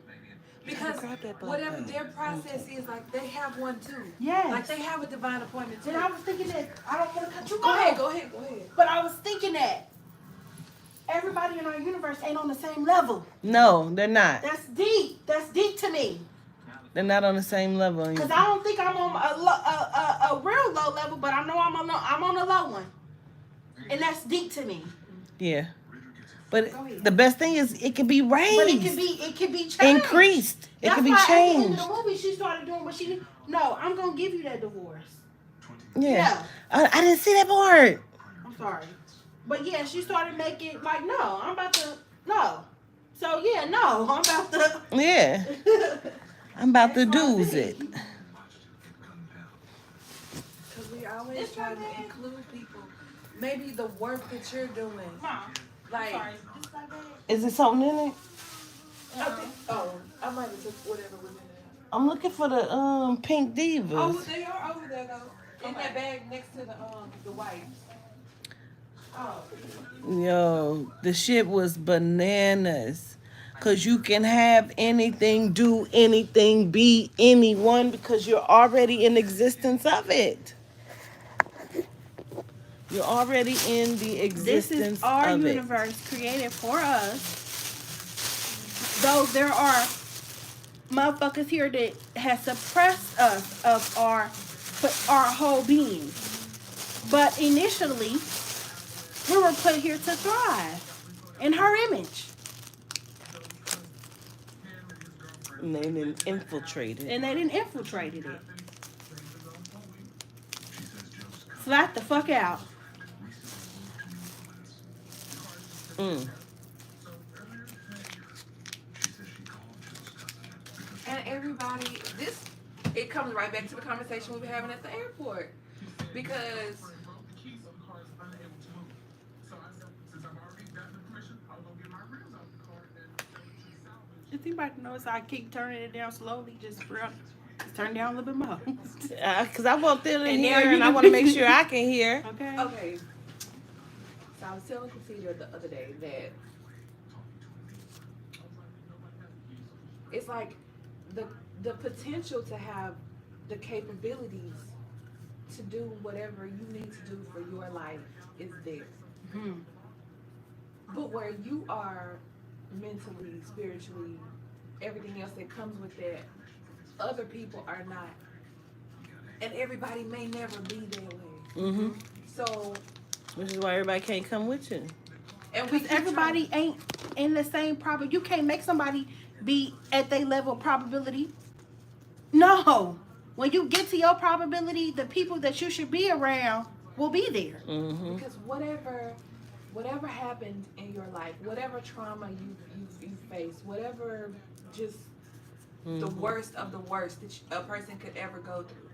Because Grab that black whatever bag. their process is, like, they have one too. Yes. Like, they have a divine appointment too. And I was thinking that, I don't want to cut you Go off. ahead, go ahead, go ahead. But I was thinking that everybody in our universe ain't on the same level. No, they're not. That's deep. That's deep to me. They're not on the same level. Cause I don't think I'm on a real low level, but I know I'm on a low one, and that's deep to me. Yeah. But Go ahead. the best thing is it can be raised. But it can be changed. Increased. It That's can be why At the end changed. of the movie, she started doing what she did. No, I'm gonna give you that divorce. Yeah. I didn't see that part. I'm sorry, but yeah, she started making like no, I'm about to no. So yeah, no, I'm about to. Yeah. I'm about to do it. Because we always It's try right to there. include people. Maybe the work that you're doing. Mom, Like, Just like that. Is it something in it? I might have took whatever was in there. I'm looking for the pink Oh, divas. they are over there though. In that bag next to the wipes. Oh. Yo, the shit was bananas. Cause you can have anything, do anything, be anyone because you're already in existence of it. You're already in the This existence is our of it. universe created for us. Though there are motherfuckers here that has suppressed us of our whole being. But initially, we were put here to thrive in her image. And they didn't infiltrate it. And they didn't infiltrate it. Flat the fuck out. Mm. And everybody, it comes right back to the conversation we were having at the airport. Because If anybody knows I keep turning it down slowly, just turn down a little bit more. Cause I walked in And here now and you I can- want to make sure I can hear. Okay. okay. So I was telling Casita the other day that it's like the potential to have the capabilities to do whatever you need to do for your life is there. Hmm. But where you are mentally, spiritually, everything else that comes with that, other people are not. And everybody may never be that way. Mm-hmm. So, Which is why everybody can't come with you. and we Because everybody ain't in the same probability. You can't make somebody be at their level of probability. No. When you get to your probability, the people that you should be around will be there. Mm-hmm. Because whatever happened in your life, whatever trauma you faced, whatever just the worst of the worst that a person could ever go through,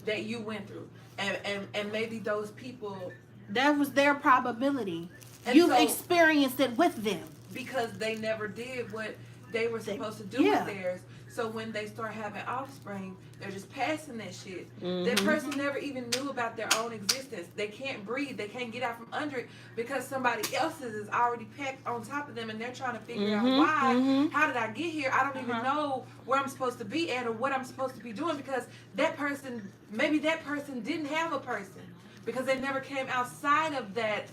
that you went through, and maybe those people, That was their probability. And You've so- experienced it with them. because they never did what they were supposed to do yeah. with theirs. So when they start having offspring, they're just passing that shit. Mm-hmm. That person never even knew about their own existence. They can't breathe. They can't get out from under it because somebody else's is already packed on top of them, and they're trying to figure out why. How did I get here? I don't even know where I'm supposed to be at or what I'm supposed to be doing because maybe that person didn't have a person because they never came outside of that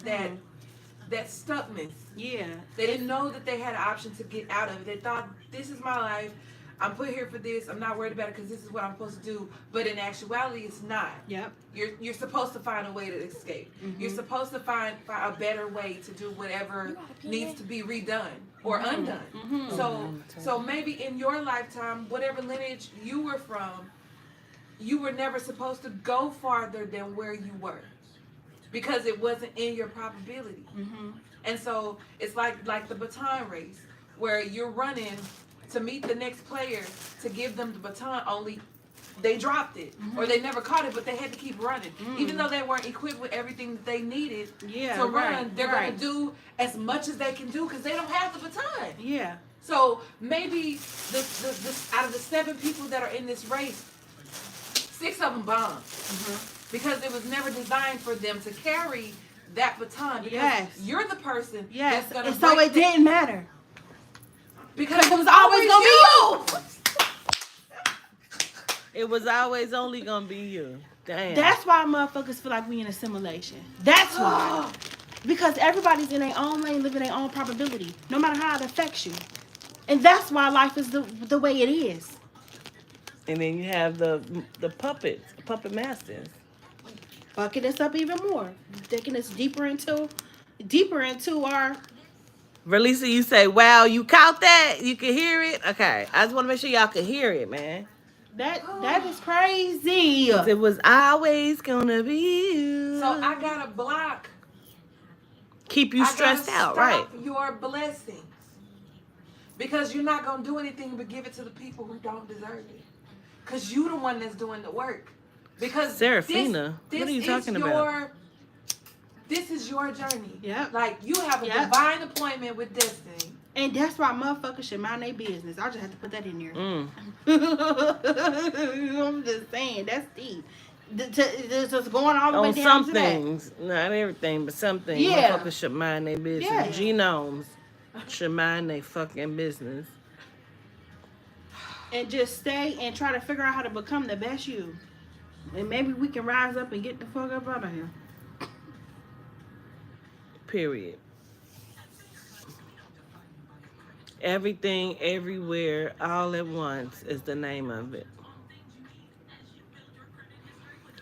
stuckness. Yeah. They didn't know that they had an option to get out of it. They thought, this is my life. I'm put here for this. I'm not worried about it because this is what I'm supposed to do. But in actuality, it's not. Yep. You're supposed to find a way to escape. You're supposed to find a better way to do whatever needs to be redone or undone. So maybe in your lifetime, whatever lineage you were from, you were never supposed to go farther than where you were because it wasn't in your probability. And so it's like the baton race where you're running to meet the next player to give them the baton, only they dropped it or they never caught it, but they had to keep running. Even though they weren't equipped with everything that they needed to run, they're going to do as much as they can do because they don't have the baton. Yeah. So maybe the out of the 7 people that are in this race, 6 of them bombed because it was never designed for them to carry that baton. Because you're the person that's going to And so it didn't matter. Because It was always going to be you. It was always only gonna be you. Damn. That's why motherfuckers feel like we in a simulation. That's why. Because everybody's in their own lane, living their own probability, no matter how it affects you. And that's why life is the way it is. And then you have the puppet masters. Fucking us up even more. Taking us deeper into our... Relisa, you say, wow, you caught that? You can hear it? Okay. I just want to make sure y'all can hear it, man. That is crazy. It was always gonna be you. So I got to block. Keep you stressed out, right? Your blessings. Because you're not going to do anything but give it to the people who don't deserve it. Because you're the one that's doing the work. Because Serafina, what are you talking about? This is your journey. Yep. Like, you have a divine appointment with destiny. And that's why motherfuckers should mind their business. I just have to put that in there. I'm just saying, that's deep. Just going all the way On down some to things, not everything, but some things. Yeah. Motherfuckers should mind their business. Yeah. Genomes should mind their fucking business. that. And just stay and try to figure out how to become the best you. And maybe we can rise up and get the fuck up out of here. Period. Everything, everywhere, all at once is the name of it.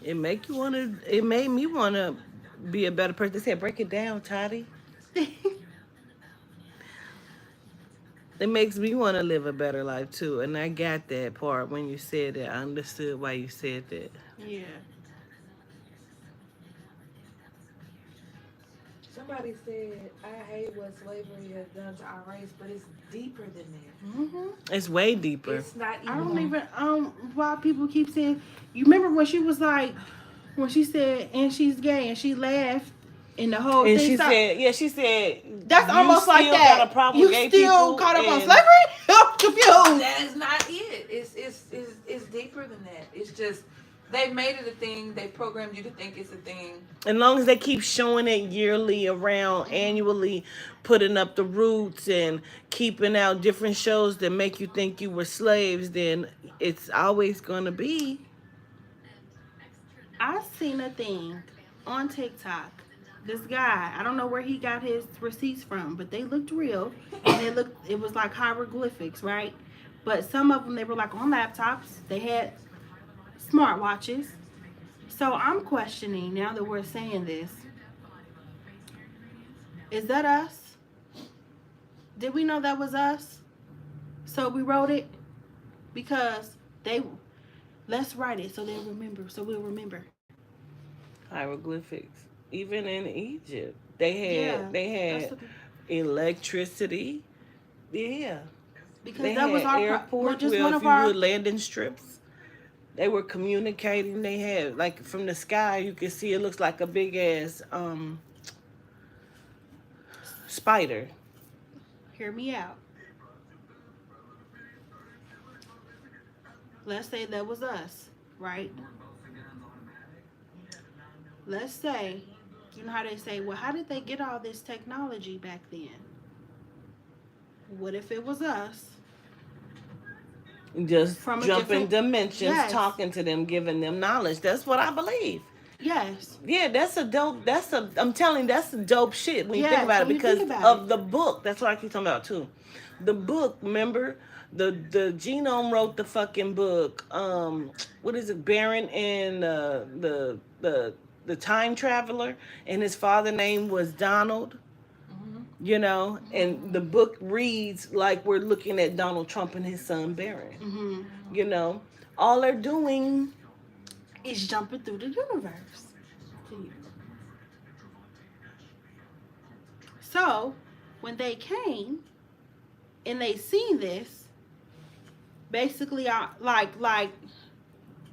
It made me wanna be a better person. They said, break it down, Toddy. It makes me want to live a better life too. And I got that part when you said that. I understood why you said that. Yeah. Somebody said, I hate what slavery has done to our race, but it's deeper than that. Mm-hmm. It's way deeper. It's not even. I don't even why people keep saying. You remember when she was like, when she said, and she's gay, and she laughed, and the whole And thing. she said, That's you almost like still that. got a problem You with gay still people caught up on and- slavery? I'm confused. That is not it. It's deeper than that. It's just they made it a thing. They programmed you to think it's a thing. As long as they keep showing it yearly, around, annually, putting up the roots and keeping out different shows that make you think you were slaves, then it's always gonna be. I seen a thing on TikTok. This guy, I don't know where he got his receipts from, but they looked real. And it was like hieroglyphics, right? But some of them, they were like on laptops. They had smartwatches. So I'm questioning, now that we're saying this, is that us? Did we know that was us? So we wrote it because let's write it so they'll remember, so we'll remember. hieroglyphics. Even in Egypt, they Yeah, had they that's had electricity. Yeah, because they that was had our airports just where one if of you our. would landing strips, they were communicating. They had like from the sky, you could see it looks like a big ass spider. Hear me out. Let's say that was us, right? Let's say, you know how they say, well, how did they get all this technology back then? What if it was us Just from a jumping different. dimensions, Yes, talking to them, giving them knowledge. That's what I believe. yes, Yeah, that's a dope. I'm telling you, that's a dope shit when you think yes. about it When you think because about it, of the book. That's what I keep talking about too. The book, remember, the genome wrote the fucking book. What is it? Baron and the time traveler, and his father name was Donald. You know, and the book reads like we're looking at Donald Trump and his son Barron. hmm You know, all they're doing. it's jumping through the universe. So, when they came and they seen this, basically, I like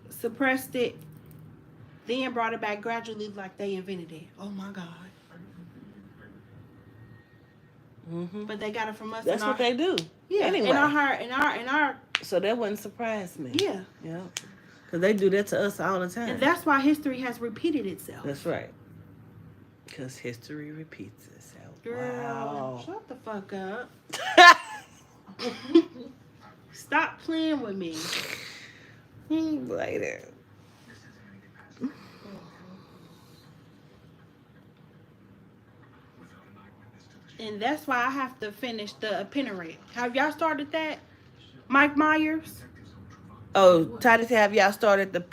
suppressed it, then brought it back gradually, like they invented it. Oh my God! But they got it from us. That's what they do. Yeah, Anyway, in our heart, in our. so that wouldn't surprise me. Yeah, Yeah. Because they do that to us all the time. and that's why history has repeated itself. That's right. Because history repeats itself. Girl, Wow. shut the fuck up. Stop playing with me. Later. And that's why I have to finish the Pinnerette. Have y'all started that? Mike Myers? Oh, Titus, have y'all started the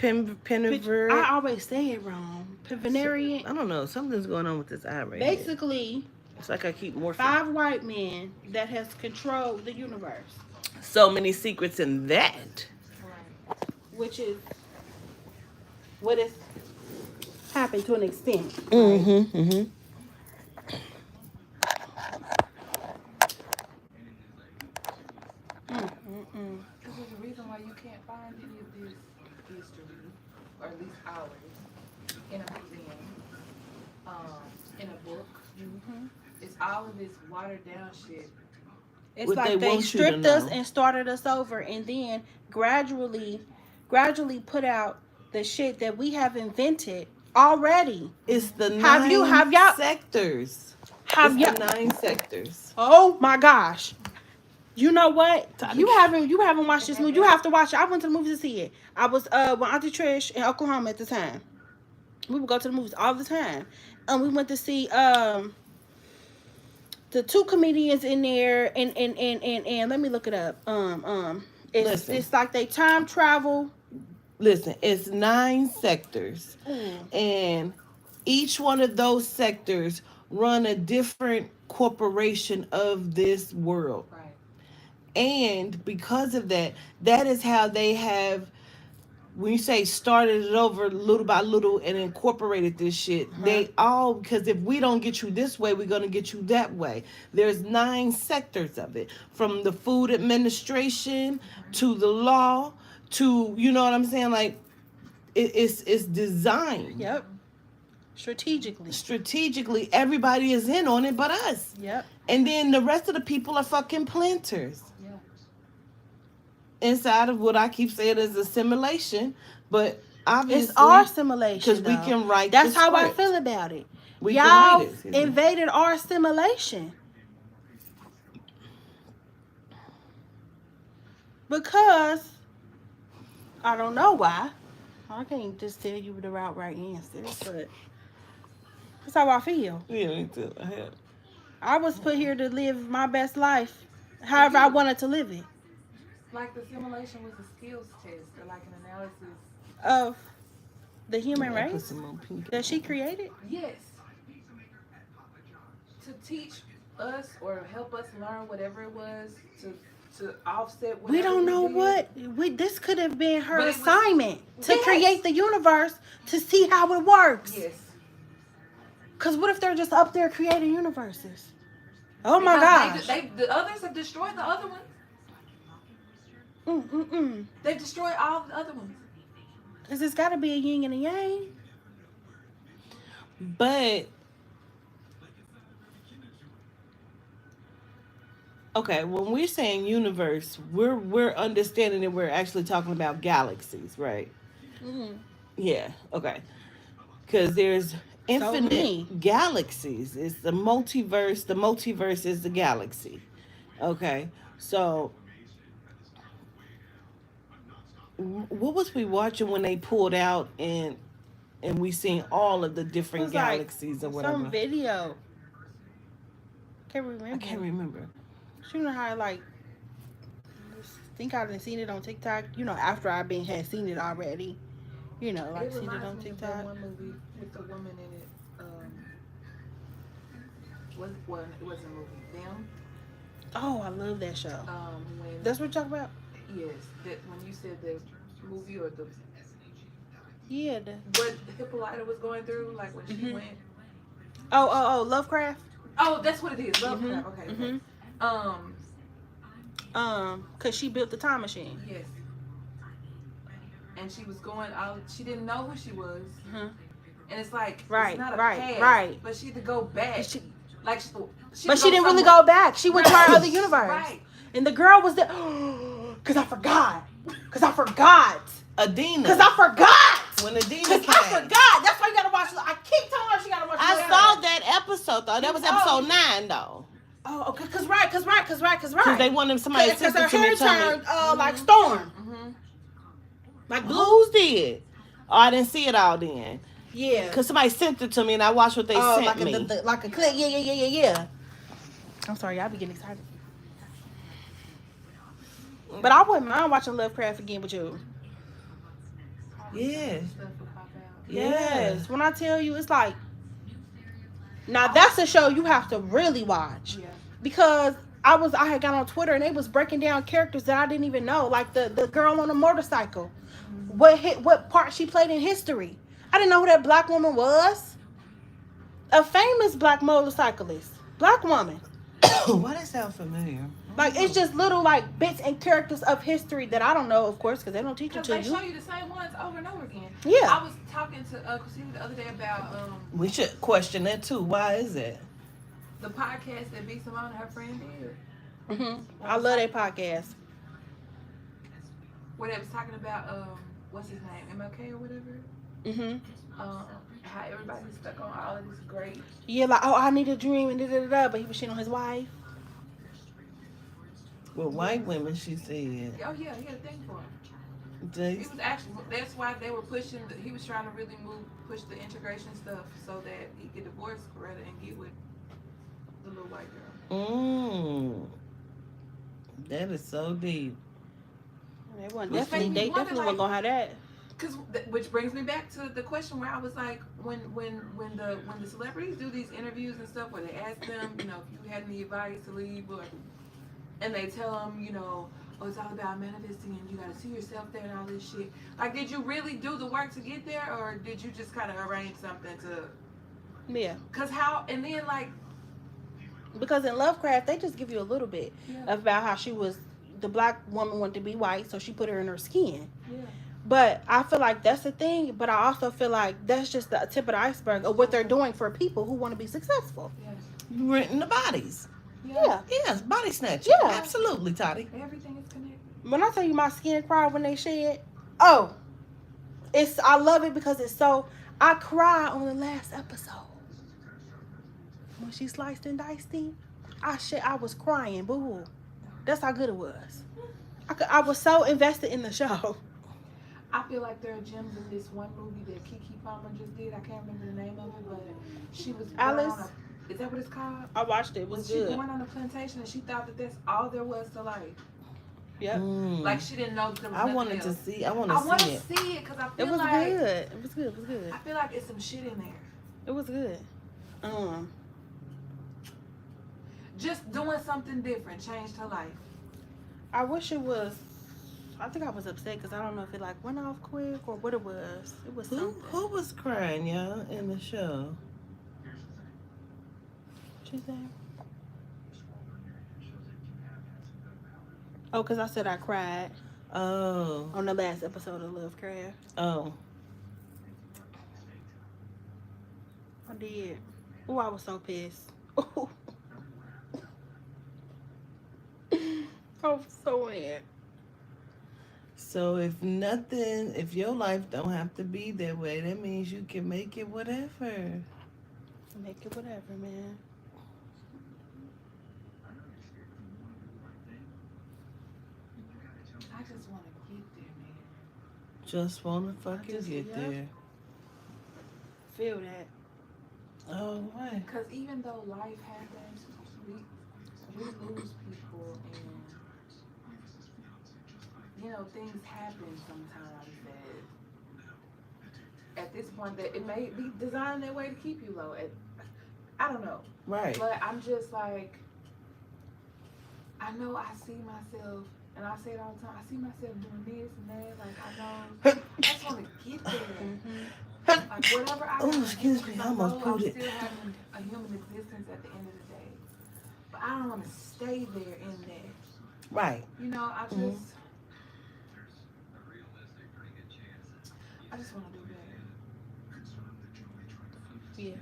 I always say it wrong. Pivenarian. I don't know. Something's going on with this eye right here. Basically, It's like I keep morphing. 5 white men that has controlled the universe. So many secrets in that. Which is what has happened to an extent. Mm-hmm. Mm-hmm. Because there's a reason why you can't find any of this history, or at least ours, in a museum, in a book. It's all of this watered down shit. It's What like they they want you to stripped us know. and started us over, and then gradually put out the shit that we have invented already. It's the Have y'all- sectors. Have It's y'all? the 9 sectors. Oh my gosh! You know what? You haven't watched this movie. You have to watch it. I went to the movies to see it. I was with Auntie Trish in Oklahoma at the time. We would go to the movies all the time, and we went to see the 2 comedians in there, and let me look it up. Listen. It's like they time travel. Listen, it's 9 sectors. And each one of those sectors run a different corporation of this world. Right. And because of that, that is how they have, when you say started it over little by little and incorporated this shit, they all, because if we don't get you this way, we're going to get you that way. There's 9 sectors of it, from the food administration to the law to, you know what I'm saying? Like, it's designed. Yep. Strategically, Everybody is in on it but us. Yep. And then the rest of the people are fucking planters. Yeah. Inside of what I keep saying is assimilation, but obviously It's our assimilation. because we can write. That's the how I script. feel about it. We can Y'all write it. invaded our assimilation. Because I don't know why. I can't just tell you the right answer, but that's how I feel. Yeah, me too. I was put here to live my best life, however I wanted to live it. Like the simulation was a skills test, or like an analysis. Of the human I put race some more pink that she created. Yes. To teach us or help us learn whatever it was to to offset. We whatever don't know did. what. This could have been her But it was- assignment to Yes. create the universe to see how it works. Yes. Because what if they're just up there creating universes? Oh my Because gosh. the others have destroyed the other ones. They've destroyed all the other ones. Because it's got to be a yin and a yang. But okay, when we're saying universe, we're understanding that we're actually talking about galaxies, right? Mm-hmm. Yeah. Okay. Because there's infinite many. galaxies. It's the multiverse. The multiverse is the galaxy. Okay. So, what was we watching when they pulled out and we seen all of the different galaxies or whatever? Some video. Can't remember. I can't remember. You know how I think I done seen it on TikTok. You know, after I had seen it already. You know, like seen it on reminds me of that TikTok. one movie with the woman in it. It wasn't a movie. Them. Oh, I love that show. When That's what you're talking about? yes, that when you said the movie or the Yeah. what Hippolyta was going through, like when she Mhm. went. Oh, Lovecraft? Oh, that's what it is. Lovecraft. Okay. Okay. Because she built the time machine. Yes. And she was going out. She didn't know who she was, Mhm. and it's like Right, it's not a right, past, right. But she had to go back. Like But she didn't really go back. She went to our other universe. Right. And the girl was there. Because I forgot. Because I forgot. Adina. Because I forgot. When Adina Because came. I forgot. That's why you got to watch. I keep telling her she got to watch. I saw that episode though. That was episode 9 though. Oh, okay. Because right. Because they wanted somebody to Because send her it to me. hair Tell me. turned like storm. Mm-hmm. Like blue. Who's did? Oh, I didn't see it all then. Yeah. Because somebody sent it to me and I watched what they sent like me. like a click. Yeah. I'm sorry, y'all be getting excited. But I wouldn't mind watching Lovecraft again with you. Yeah. Yes. When I tell you, it's like, now that's a show you have to really watch. Yeah. Because I had got on Twitter and they was breaking down characters that I didn't even know. Like the girl on the motorcycle. What part she played in history. I didn't know who that black woman was. A famous black motorcyclist. Black woman. Why that sound familiar? Like, it's just little, like, bits and characters of history that I don't know, of course, because they don't teach it Because to they you. show you the same ones over and over again. Yeah. I was talking to Christina the other day about We should question that too. Why is it? the podcast that B. Simone and her friend did. I love that podcast. Where they was talking about what's his name, MLK or whatever. How everybody's stuck on all of this great. Yeah, like, oh, I need a dream, and da-da-da-da, but he was cheating on his wife. With white women, she said. Oh yeah, he had a thing for him. They, He was actually, that's why they were pushing. He was trying to really push the integration stuff so that he could divorce Coretta and get with the little white girl. That is so deep. They wasn't Which definitely, made me they wonder, definitely weren't gonna have that. Which brings me back to the question where I was like, when the celebrities do these interviews and stuff, where they ask them, you know, if you had any advice to leave, and they tell them, you know, oh, it's all about manifesting and you got to see yourself there and all this shit. Like, did you really do the work to get there, or did you just kind of arrange something to? Yeah. And then like. Because in Lovecraft, they just give you a little bit about how she was, the black woman wanted to be white, so she put her in her skin. Yeah. But I feel like that's the thing, but I also feel like that's just the tip of the iceberg of what they're doing for people who want to be successful. Yeah. You renting the bodies. Yeah. Yes, body snatching. Yeah. Absolutely, Toddy. Everything is connected. When I tell you my skin cried when they shed, I love it because it's so, I cried on the last episode. When she sliced and diced him, I was crying, boo. That's how good it was. I was so invested in the show. I feel like there are gems in this one movie that Keke Palmer just did. I can't remember the name of it, but she was born Alice? on is that what it's called? I watched it. It was She good. born on a plantation and she thought that that's all there was to life. Yep. Like she didn't know that there was I nothing wanted else. to see. I want I want to to see it. see it because I It feel was like good. It was good. It was good. I feel like it's some shit in there. It was good. Just doing something different changed her life. I wish it was. I think I was upset because I don't know if it like went off quick or what it was. It was Who something. was crying, y'all, in the show? What you say? Oh, because I said I cried Oh, on the last episode of Lovecraft. oh. I did. Oh, I was so pissed. I was so mad. So if your life don't have to be that way, that means you can make it whatever. Make it whatever, man. I just want to get there, man. Just wanna fucking just- get yeah. there. Feel that. Oh, why? Because even though life happens, we lose people, and things happen sometimes that at this point that it may be designed that way to keep you low. I don't know, Right. but I'm just like, I know I see myself, and I say it all the time. I see myself doing this and that. Like I know, I just want to get there. Like whatever I Oh, gotta excuse do, me, 'cause I almost know pooed I'm it. still having a human existence at the end of the day. But I don't want to stay there in that. Right. I just, Mhm. I just want to do better. Yeah.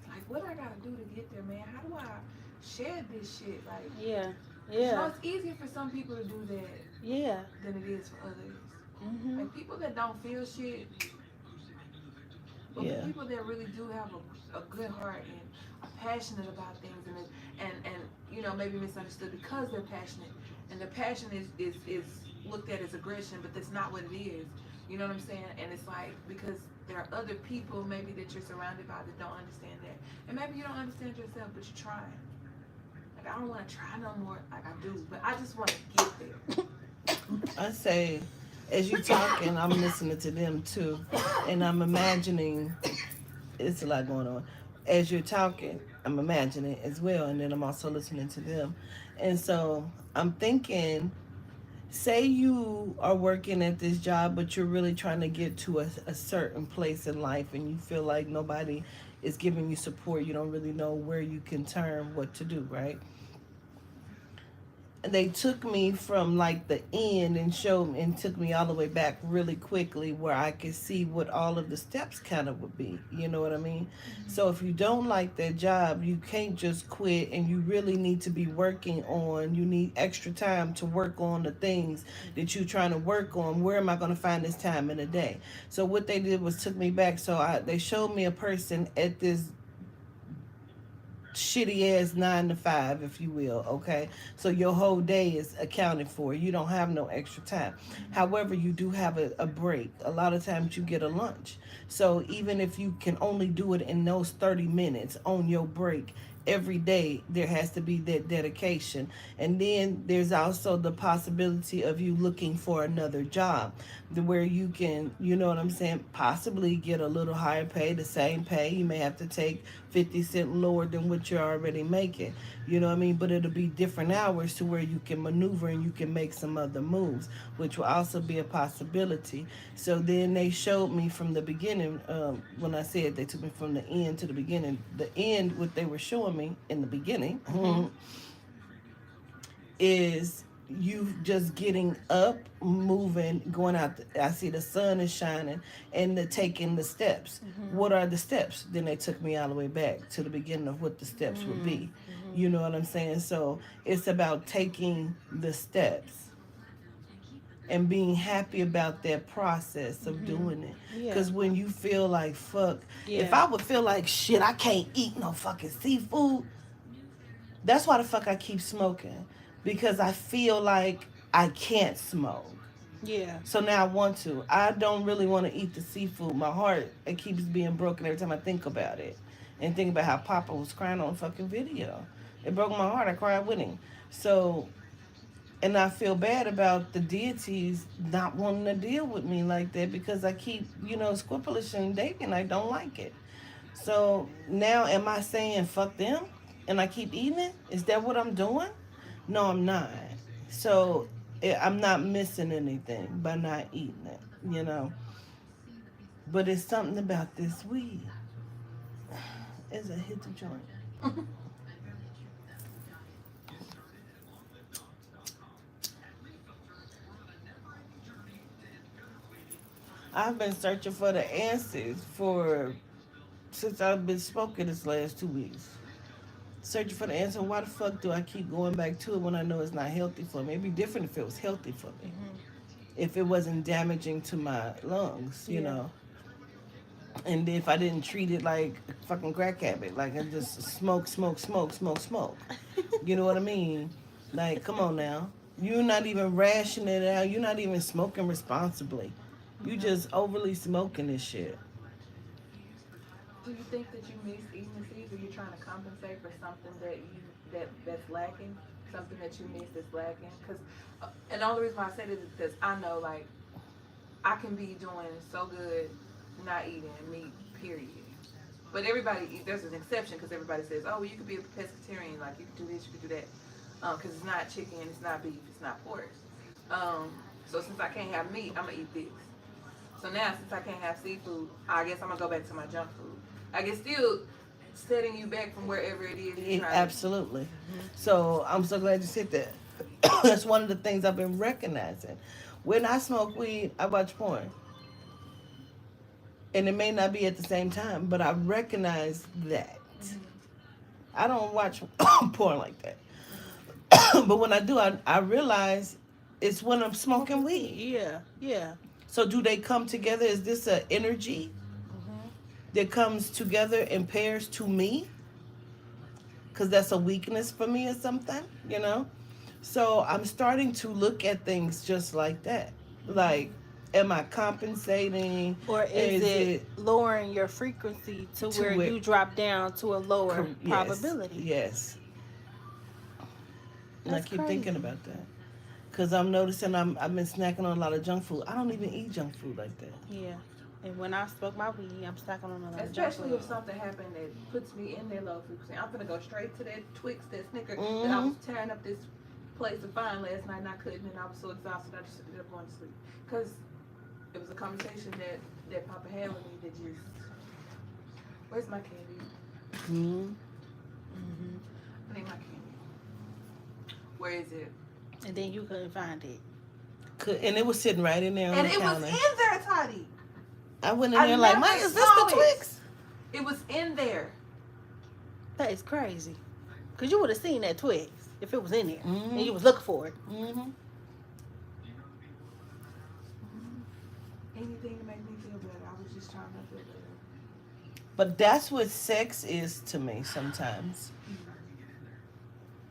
Like what I gotta do to get there, man? How do I share this shit? Like, Yeah. it's easier for some people to do that Yeah. than it is for others. Mm-hmm. Like people that don't feel shit, but Yeah. people that really do have a good heart and are passionate about things and maybe misunderstood because they're passionate, and the passion is looked at as aggression, but that's not what it is. You know what I'm saying? And it's like because there are other people maybe that you're surrounded by that don't understand that, and maybe you don't understand yourself, but you're trying. Like I don't want to try no more, like I do, but I just want to get there. I say, as you talking, I'm listening to them too, and I'm imagining. It's a lot going on. As you're talking, I'm imagining as well, and then I'm also listening to them, and so I'm thinking. Say you are working at this job, but you're really trying to get to a certain place in life, and you feel like nobody is giving you support. You don't really know where you can turn, what to do, right? They took me from like the end and showed me and took me all the way back really quickly where I could see what all of the steps kind of would be. You know what I mean? So if you don't like that job, you can't just quit, and you really need to be working on, you need extra time to work on the things that you're trying to work on. Where am I going to find this time in a day? So what they did was took me back. So they showed me a person at this shitty ass 9 to 5, if you will. Okay, so your whole day is accounted for. You don't have no extra time. However, you do have a break. A lot of times you get a lunch. So even if you can only do it in those 30 minutes on your break every day, there has to be that dedication. And then there's also the possibility of you looking for another job where you can, you know what I'm saying, possibly get a little higher pay, the same pay. You may have to take 50 cents lower than what you're already making. You know what I mean? But it'll be different hours to where you can maneuver and you can make some other moves, which will also be a possibility. So then they showed me from the beginning, when I said they took me from the end to the beginning, the end, what they were showing me in the beginning, is you just getting up, moving, going out. I see the sun is shining, and taking the steps. What are the steps? Then they took me all the way back to the beginning of what the steps would be. You know what I'm saying? So it's about taking the steps and being happy about that process of doing it. Because when you feel like fuck, if I would feel like shit, I can't eat no fucking seafood. That's why the fuck I keep smoking, because I feel like I can't smoke. Yeah. So now I want to. I don't really want to eat the seafood. My heart, it keeps being broken every time I think about it. And think about how Papa was crying on fucking video. It broke my heart. I cried with him. So, and I feel bad about the deities not wanting to deal with me like that, because I keep, squipperlish and dating. I don't like it. So now am I saying fuck them? and I keep eating it? Is that what I'm doing? No, I'm not. So I'm not missing anything by not eating it, you know. But it's something about this weed. It's a hit the joint. I've been searching for the answers for since I've been smoking this last 2 weeks. Searching for the answer. Why the fuck do I keep going back to it when I know it's not healthy for me? It'd be different if it was healthy for me. If it wasn't damaging to my lungs, you Yeah. know. And if I didn't treat it like a fucking crack habit, like I just smoke, smoke, smoke, smoke, smoke. You know what I mean? Like, come on now. You're not even rationing it out. You're not even smoking responsibly. You just overly smoking this shit. Do you think that you miss eating the seeds, or you're trying to compensate for something that's lacking, something that you miss that's lacking? Because, and the only reason why I said it is because I know, like, I can be doing so good not eating meat, period. But everybody, there's an exception because everybody says, oh, well, you could be a pescatarian, like you could do this, you could do that, because it's not chicken, it's not beef, it's not pork. So since I can't have meat, I'm gonna eat this. So now, since I can't have seafood, I guess I'm gonna go back to my junk food. I guess still setting you back from wherever it is you're trying to. Absolutely. So I'm so glad you said that. That's one of the things I've been recognizing. When I smoke weed, I watch porn. And it may not be at the same time, but I recognize that. I don't watch porn like that. But when I do, I realize it's when I'm smoking weed. Yeah, yeah. So do they come together? Is this an energy that comes together in pairs to me? Because that's a weakness for me or something, you know? So I'm starting to look at things just like that. Like, am I compensating? Or is it lowering your frequency to where where- you drop down to a lower Yes, probability? Yes. And I That's keep crazy. thinking about that. Because I'm noticing I've been snacking on a lot of junk food. I don't even eat junk food like that. Yeah. And when I smoke my weed, I'm stacking on a lot of junk Especially food. if something happened that puts me in their low frequency. I'm gonna go straight to that Twix, that Snicker that I Mm-hmm. was tearing up this place to find last night and I couldn't, and I was so exhausted I just ended up going to sleep. Because it was a conversation that Papa had with me that just, where's my candy? Mm-hmm. I need my candy. Where is it? And then you couldn't find it. And it was sitting right in there on And the it was counter. in there, Toddy. I went in I there like, never Mike, is this saw the it." Twix? It was in there. That is crazy. Because you would have seen that Twix if it was in there. Mhm. And you was looking for it. Mm-hmm. Anything to make me feel better. I was just trying to feel better. But that's what sex is to me sometimes.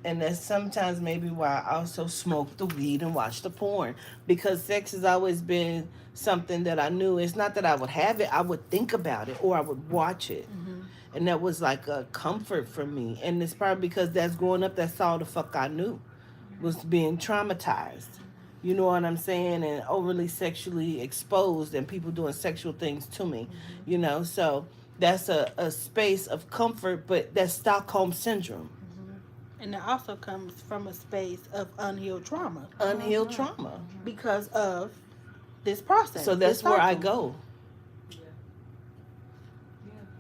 And that's sometimes maybe why I also smoke the weed and watch the porn. Because sex has always been something that I knew. It's not that I would have it, I would think about it or I would watch it. And that was like a comfort for me. And it's probably because that's growing up, that's all the fuck I knew. Was being traumatized. You know what I'm saying? And overly sexually exposed and people doing sexual things to me. You know, so that's a space of comfort, but that's Stockholm syndrome. And it also comes from a space of unhealed trauma Unhealed trauma. because of this process. So that's this where I cycle. go. Yeah.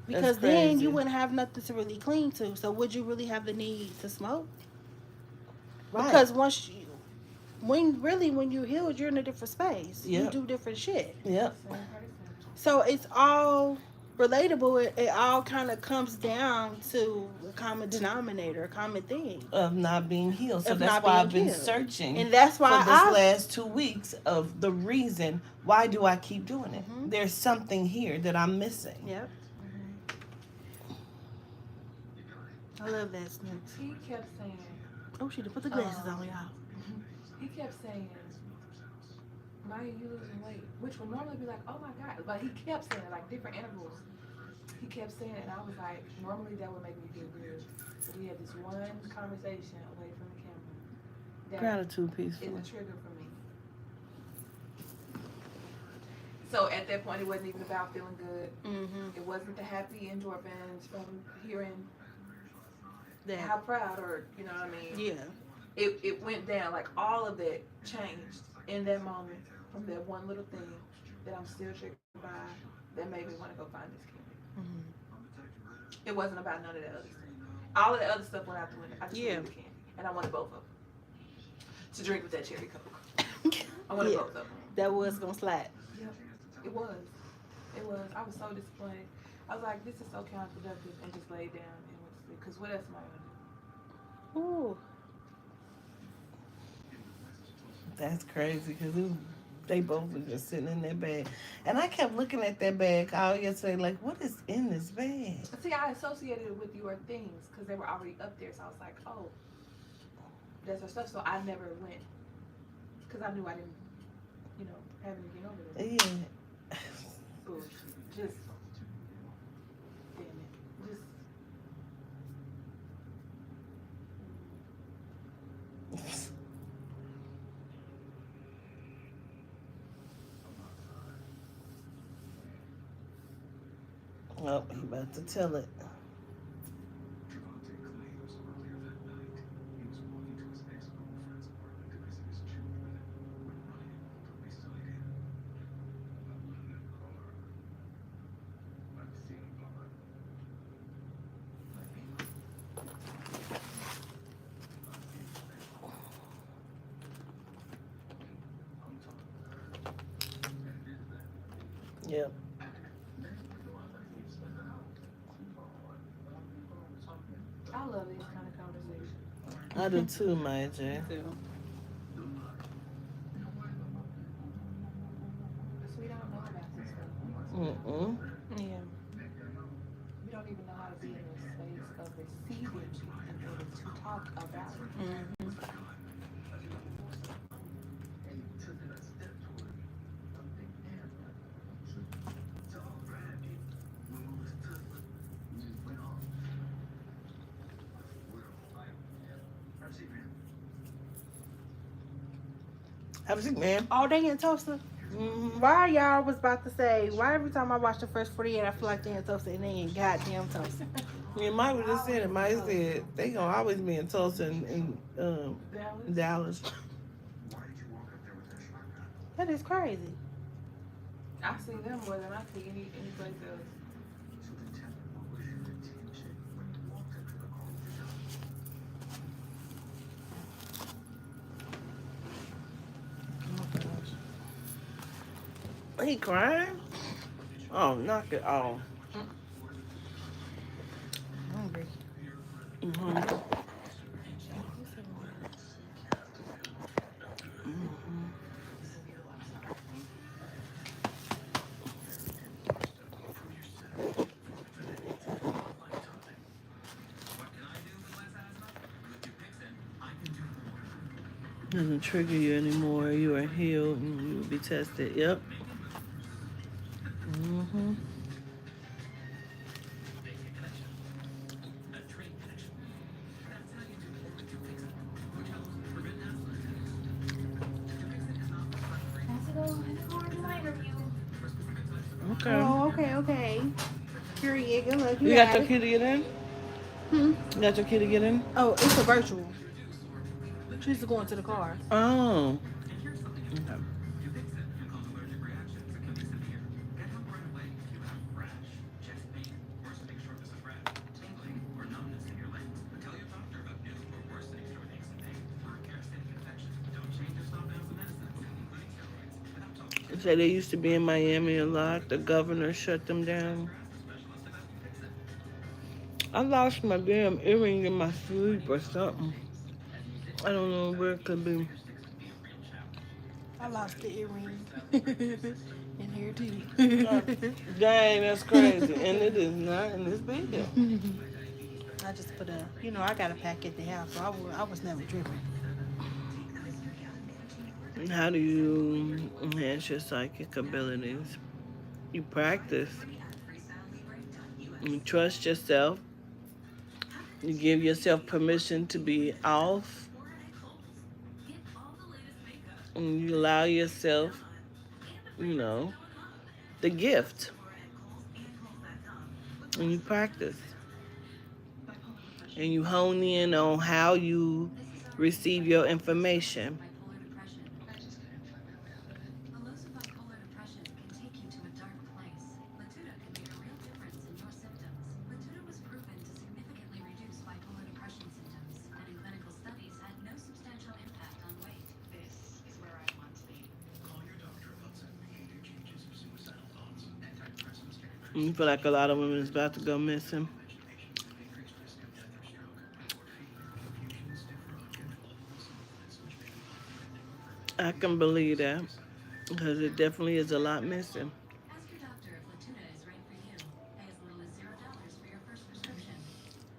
Because That's then crazy. you wouldn't have nothing to really cling to. So would you really have the need to smoke? Right. Because when you healed, you're in a different space. You Yep. do different shit. Yep. Same person. So it's all relatable. It all kind of comes down to a common denominator, a common thing. Of not being healed. So Of that's not why I've being been healed. searching And that's for why this last 2 weeks of the reason why do I keep doing it. Mhm. There's something here that I'm missing. Yep. I love that, Snooks. He kept saying, Oh, she done put the glasses on, y'all. he kept saying, Maya, you losing weight, which would normally be like, oh my God, but he kept saying it, like different intervals. He kept saying it, and I was like, normally that would make me feel good. But we had this one conversation away from the camera that Gratitude, peaceful. is a trigger for me. So at that point, it wasn't even about feeling good. Mm-hmm. It wasn't the happy endorphins from hearing how proud, or you know what I mean. Yeah. It went down, like all of that changed in that moment from that one little thing that I'm still triggered by, that made me want to go find this candy. Mm-hmm. It wasn't about none of that other stuff. All of the other stuff went out the window. I just wanted the candy, and I wanted both of them to drink with that cherry coke. I wanted both of them. That was gonna slap. Yep, it was. It was. I was so disappointed. I was like, this is so counterproductive, and just laid down and went to sleep. Because what else am I gonna do? Ooh. That's crazy because they both were just sitting in that bag. And I kept looking at that bag all yesterday, like, what is in this bag? See, I associated it with your things because they were already up there. So I was like, oh, that's her stuff. So I never went because I knew I didn't, have anything over there. Yeah. Bullshit. Just, damn it. Just. Oh, he about to tell it. Trevante claims earlier that night he was walking to his ex-girlfriend's apartment to visit his children when Ryan pulled up beside him. I'm in that car. I'm seeing blood. Yep. I love these kind of conversations. I do too, Maya J. Too. Because we don't know about this stuff. Mm-mm. Yeah. We don't even know how to be in a space of receiving in order to talk about it. Mm-hmm. Have a seat, man. Oh, they in Tulsa? Mm-hmm. Why y'all was about to say, why every time I watch the first 48, I feel like they in Tulsa and they in goddamn Tulsa? Yeah, Mike was just saying it. Mike said they gonna always be in Tulsa and Dallas. Why did you walk up there with that shotgun? That is crazy. I see them more than I see any place else. So then tell me, what was your intention when you walked up to the car with your gun? He crying? Oh, knock it off. Hungry. Mm-hmm. Doesn't trigger you anymore. You are healed and you will be tested. Yep. Mm-hmm. Has to go in the car to my interview. Okay. Oh, okay. Period. Good luck. You got your kid to get in? Hmm? You got your kid to get in? Oh, it's a virtual. She's going to the car. Oh. Okay. Say they used to be in Miami a lot. The governor shut them down. I lost my damn earring in my sleep or something. I don't know where it could be. I lost the earring. In here too. Dang, that's crazy. And it is not in this video. I just put I got a pack at the house, so I was never tripping. How do you enhance your psychic abilities? You practice. You trust yourself. You give yourself permission to be off. And you allow yourself, the gift. And you practice. and you hone in on how you receive your information. You feel like a lot of women is about to go missing. I can believe that because it definitely is a lot missing.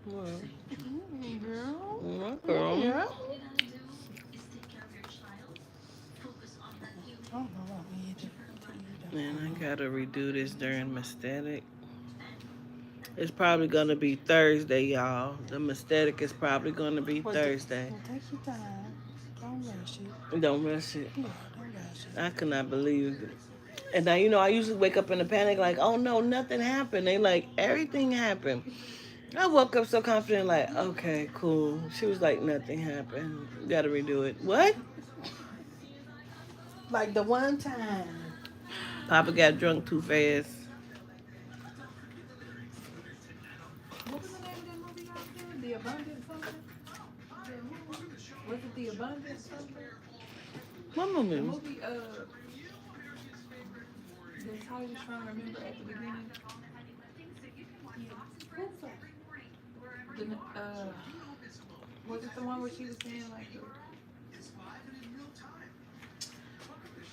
Well, Girl. well, girl. Yeah. I don't know what we did. Man, I gotta redo this during Mastatic. It's probably gonna be Thursday, y'all. The Mastatic is probably gonna be Thursday. Well, take your time. Don't rush it. Don't rush it. Yeah, don't rush it. I could not believe it. And now, you know, I usually wake up in a panic like, oh no, nothing happened. They like, everything happened. I woke up so confident, like, okay, cool. She was like, nothing happened. You gotta redo it. What? Like the one time. Papa got drunk too fast. What was the name of that movie y'all did? The Abundant something? Was it The Abundant something? What The movie? movie, that Tyler was trying to remember at the beginning. Was it the one where she was saying like,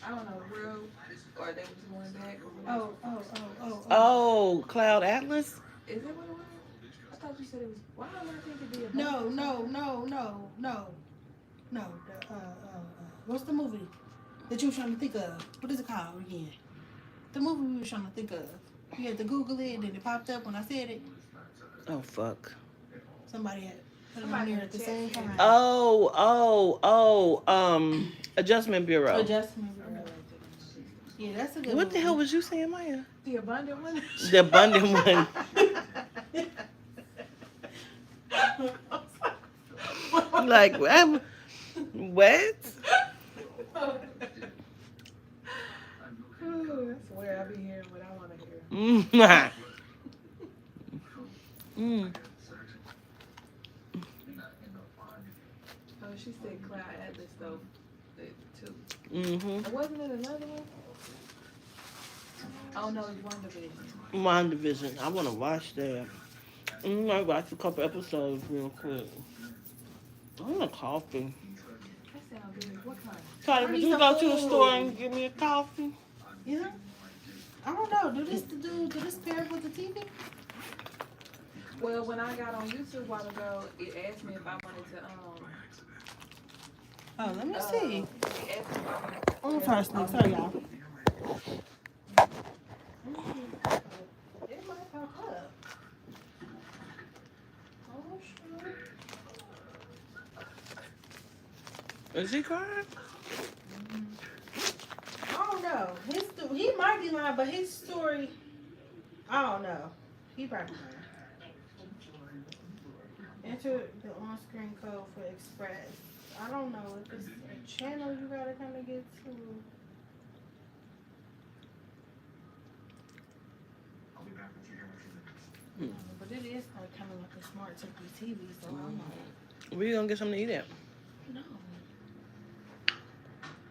I don't know, real, or they was going back or whatever? Oh, Cloud Atlas? Is it what it was? I thought you said it was, why am I thinking The Abundant? No. What's the movie that you were trying to think of? What is it called again? The movie we were trying to think of. You had to Google it and then it popped up when I said it. Oh, fuck. Somebody had put it on there at the same time. Adjustment Bureau. Adjustment Bureau. Yeah, that's a good What movie. the hell was you saying, Maya? The Abundant one? The abundant one. Like, what? Ooh, I swear I be hearing what I want to hear. Mm. Oh, she said Cloud Atlas though, too. Mm-hmm. Wasn't it another one? Oh no, it's WandaVision. WandaVision. I want to watch that. I watch a couple episodes real quick. I want a coffee. That sounds good. What kind? Carly, would you go to the store and give me a coffee? Yeah. I don't know. Do this pair with the TV? Well, when I got on YouTube a while ago, it asked me if I wanted to Oh, let me see. it asked me if I wanted to I'm first thing. Sorry, y'all. It might pop up. Oh, sure. Is he crying? I don't know. He might be lying, but his story, I don't know. He probably lying. Enter the on-screen code for Express. I don't know if it's a channel you gotta kind of get to. I'll be back with you here in a few minutes. But it is kind of like a smart TV, so I'm like, Where you gonna get something to eat at? no.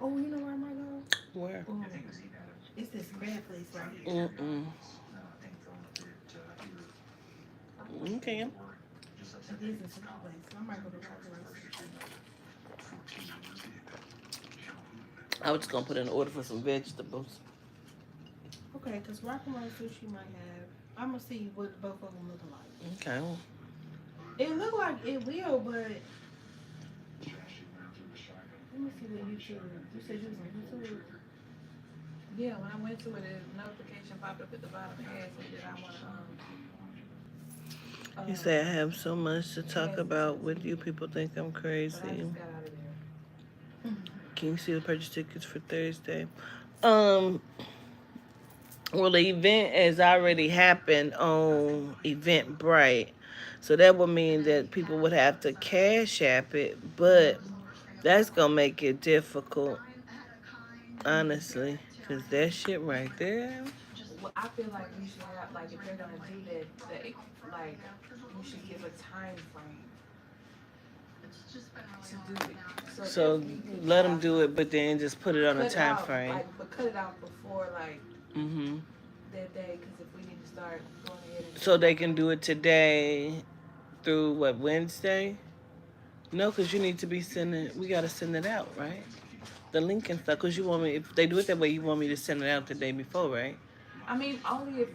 Oh, you know where I might go? Where? Oh, it's this crab place right here. Mm-mm. Okay. It is this crab place. I might go to that place. I was just gonna put in an order for some vegetables. Okay, because Rock'n'Roll Sushi might have. I'm gonna see what both of them look like. Okay. It look like it will, but let me see what YouTube. You said you was on YouTube. Yeah, when I went to it, a notification popped up at the bottom and asked me did I want to You say I have so much to talk about with you. People think I'm crazy. but I just got out of there. Can you see the purchase tickets for Thursday? Well, the event has already happened on Eventbrite. So that would mean that people would have to cash app it, but that's gonna make it difficult, honestly, because that shit right there. Well, I feel like we should have, like, if they're gonna do that, like, you should give a time frame to do it. So So that we can let them have, do it, but then just put it on a cut it time out, frame. like, but cut it out before, like, Hmm. that day, because if we need to start going ahead and. So they can do it today through what, Wednesday? No, because you need to be sending. We gotta send it out, right? The link and stuff. Because you want me. If they do it that way, you want me to send it out the day before, right? I mean, only if,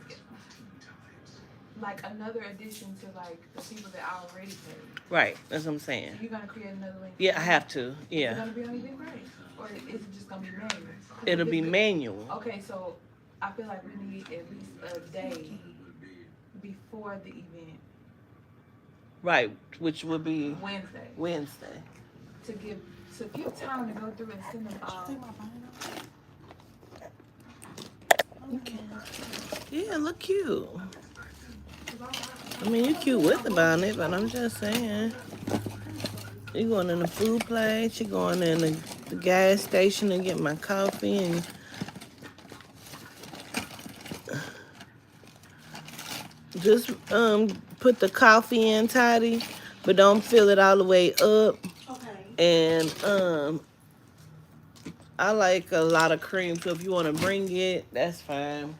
like, another addition to, like, the people that I already paid. Right. That's what I'm saying. You're gonna create another link? Yeah, I have to. Is it Yeah, gonna be on Eventbrite? Or is it just gonna be manual? 'Cause it'll if be it's- manual. Okay, so I feel like we need at least a day before the event, Right, which would be Wednesday, Wednesday. to give time to go through and send them all. Okay. Yeah, look cute. I mean, you cute with the bonnet, but I'm just saying. You going in the food place, you going in the gas station and get my coffee, and just put the coffee in tidy, but don't fill it all the way up. Okay. And I like a lot of cream, so if you want to bring it, that's fine.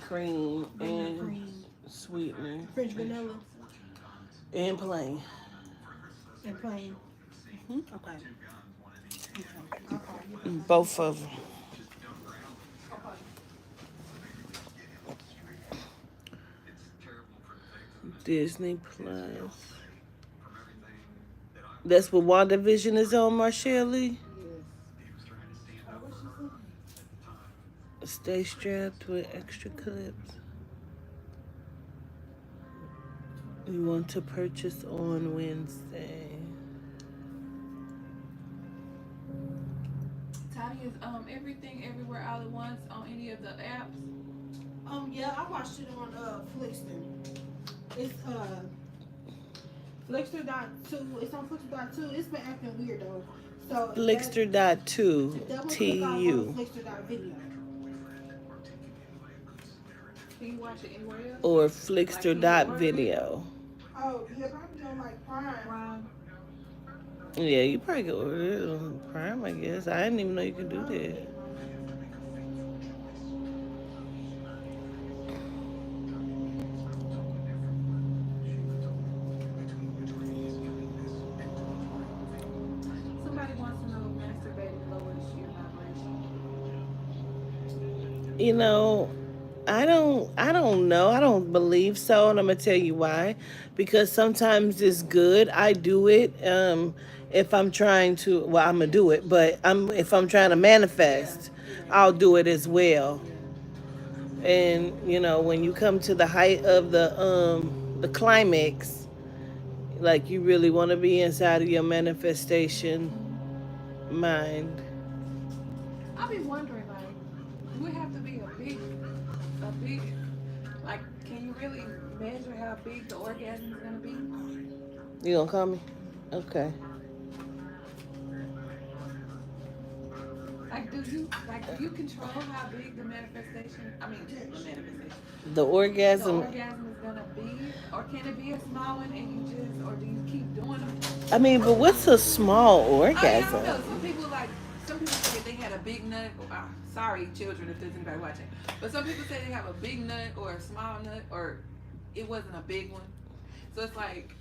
Cream and Cream, sweetener French vanilla, and plain. and plain. Mhm. Okay. Both of them. Disney Plus. That's what WandaVision is on, Marshall Lee. Stay strapped with extra clips. You want to purchase on Wednesday. Tati, is everything everywhere all at once on any of the apps? Yeah, I watched it on Flixster. It's Flixster.2. It's on Flixster.2. It's been acting weird though. So Flixster.2 double click on TU Flixster.video. Can you watch it anywhere else? or Flixster.video. Oh, yeah, probably on like Prime. Prime. Yeah, you probably could order it on Prime, I guess. I didn't even know you could do that. Somebody wants to know if masturbating lowers your vibration. You know, I don't know. I don't believe so, and I'm gonna tell you why. Because sometimes it's good. I do it. If I'm trying to, well, I'm gonna do it. But if I'm trying to manifest, I'll do it as well. And when you come to the height of the climax, like you really want to be inside of your manifestation mind. I be wondering, like, do it have to be a big, like, can you really measure how big the orgasm is gonna be? You gonna call me? Okay. Like, do you control how big the manifestation? I mean, the manifestation. The The orgasm. orgasm is gonna be, or can it be a small one and you just, or do you keep doing them? I mean, but what's a small I don't know. orgasm? Some people say they had a big nut. Sorry, children, if there's anybody watching. But some people say they have a big nut or a small nut, or it wasn't a big one. So it's like,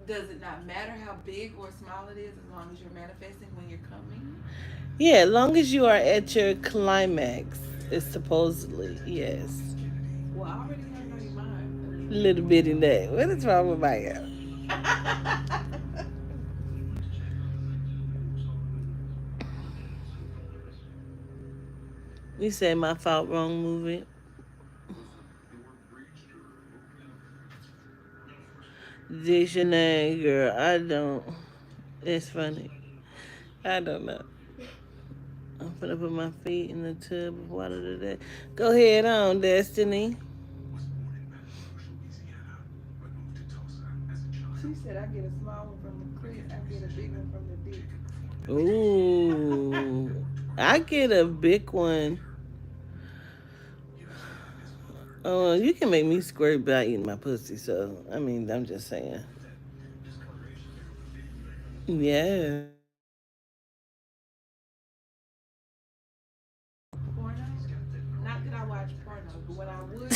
does it not matter how big or small it is as long as you're manifesting when you're coming? Yeah, as long as you are at your climax, it's supposedly yes. Well, I already heard on your mind. Little bitty nut. What is wrong with my girl? You say my fault, wrong movie. Dictionary, girl. I don't. It's funny. I don't know. I'm gonna put my feet in the tub of water today. Go ahead on, Destiny. She said I get a small one from the clit, I get a big one from the dick. Ooh, I get a big one. Oh, you can make me squirt by eating my pussy. So I mean, I'm just saying. Yeah. Porno? Not that I watch porno, but what I would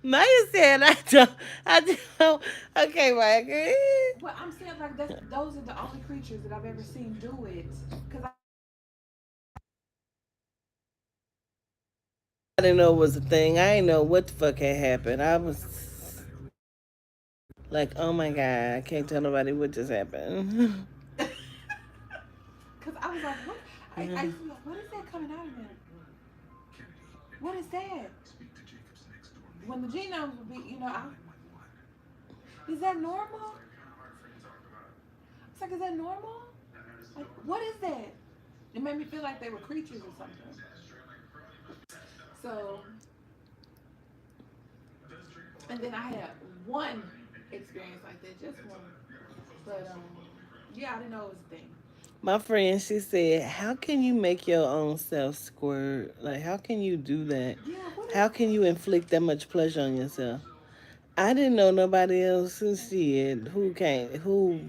Maya said I don't. I don't. Okay, Mike. well, I'm saying like those are the only creatures that I've ever seen do it. Cause I didn't know it was a thing. I didn't know what the fuck had happened. I was like, oh my god, I can't tell nobody what just happened. cause I was like, what? I used to be like, what is that coming out of there? What is that? When the genomes would be, is that normal? It's like, is that normal? Like, what is that? It made me feel like they were creatures or something. So, and then I had one experience like that, just one. But yeah, I didn't know it was a thing. My friend, she said, how can you make your own self squirt? Like, how can you do that? Yeah, what is How can you inflict that much pleasure on yourself? I didn't know nobody else who shit, who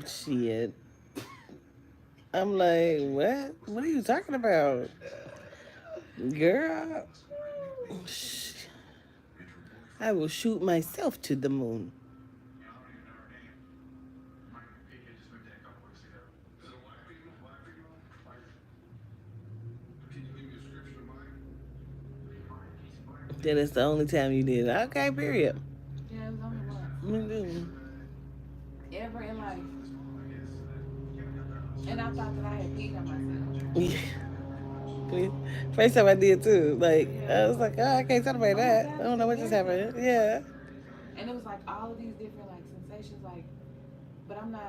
shit. I'm like, what? What are you talking about? Girl, I will shoot myself to the moon. Then it's the only time you did it. Okay, period. Yeah, it was only once. Me too. Ever in life. And I thought that I had peed on myself. Yeah. First time I did too. Like, Yeah. I was like, oh, I can't tell nobody Oh my that. God, I don't know what just happened. Yeah. And it was like all of these different like sensations, like, but I'm not,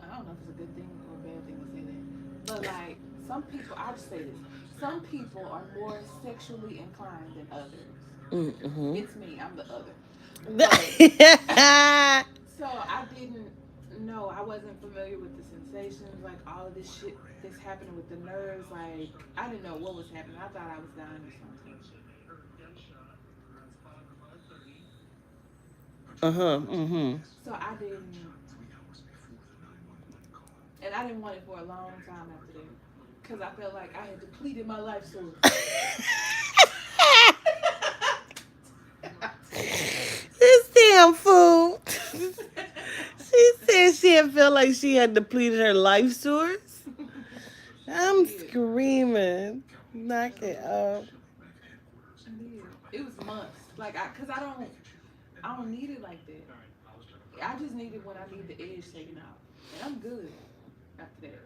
I don't know if it's a good thing or a bad thing to say that. But like some people, I'll just say this. Some people are more sexually inclined than others. Mm-hmm. It's me, I'm the other. Yeah. So I didn't know, I wasn't familiar with the sensations, like all of this shit that's happening with the nerves. Like I didn't know what was happening. I thought I was dying or something. Uh-huh. Mm-hmm. So I didn't, and I didn't want it for a long time after that, because I felt like I had depleted my life source. This damn fool. She said she had felt like she had depleted her life source. I'm screaming. Knock it off. I did. It was months. Like cause I don't need it like that. I just need it when I need the edge taken out, and I'm good after that.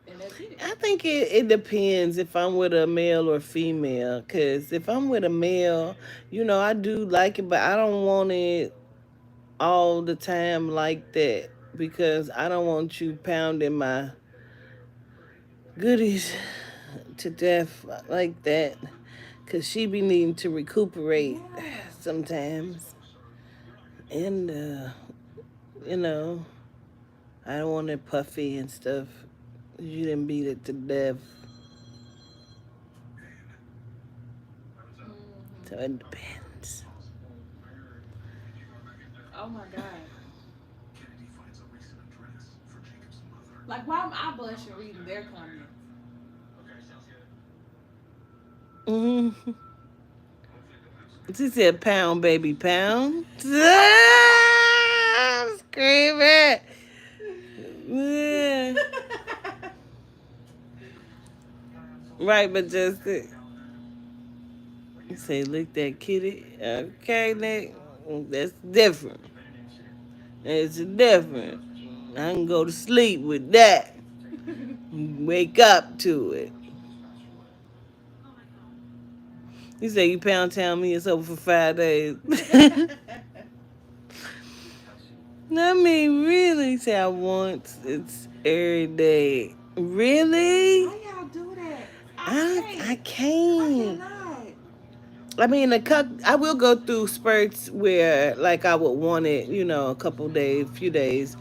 And that's it. I think it depends if I'm with a male or female. Because if I'm with a male, I do like it, but I don't want it all the time like that. Because I don't want you pounding my goodies to death like that. Because she be needing to recuperate Yeah. sometimes. And, you know, I don't want it puffy and stuff. You didn't beat it to death. So it depends. Oh my god. Like why am I blushing reading their comments? Mm-hmm. She said, pound, baby, pound. I'm screaming. Yeah. Right, but just say, look that kitty. Okay, Nick. That's different. It's different. I can go to sleep with that. Wake up to it. You say you pound town me, it's over for 5 days. I mean, really? Say I want it's every day. Really? How y'all do that? I I can't. cannot. I mean, I will go through spurts where, like, I would want it, a couple days, few days.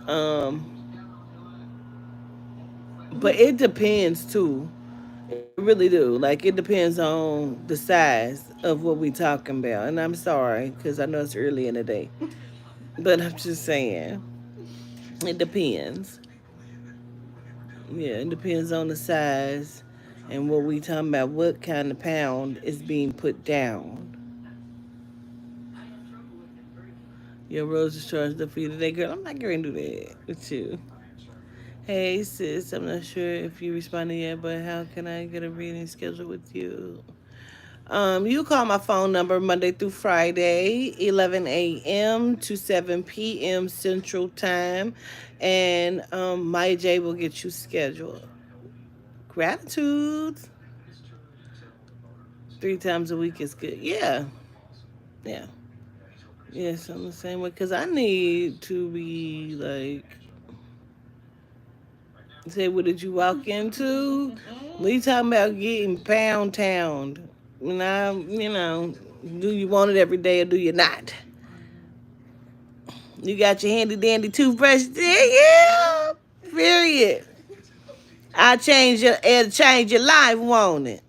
Um, but it depends too. It really do. Like, it depends on the size of what we talking about. And I'm sorry, because I know it's early in the day. But I'm just saying, it depends. Yeah, it depends on the size and what we talking about. What kind of pound is being put down? Your rose is charged up for you today, girl. I'm not going to do that with you. Hey, sis. I'm not sure if you responded yet, but how can I get a reading scheduled with you? You call my phone number Monday through Friday, 11 a.m. to 7 p.m. Central Time, and Maya J will get you scheduled. Gratitude. 3 times a week is good. Yeah, yeah, yes. I'm the same way because I need to be like, say, what did you walk into? We talking about getting pound town. Now, do you want it every day or do you not? You got your handy dandy toothbrush there, yeah. Period. It'll change your life, won't it?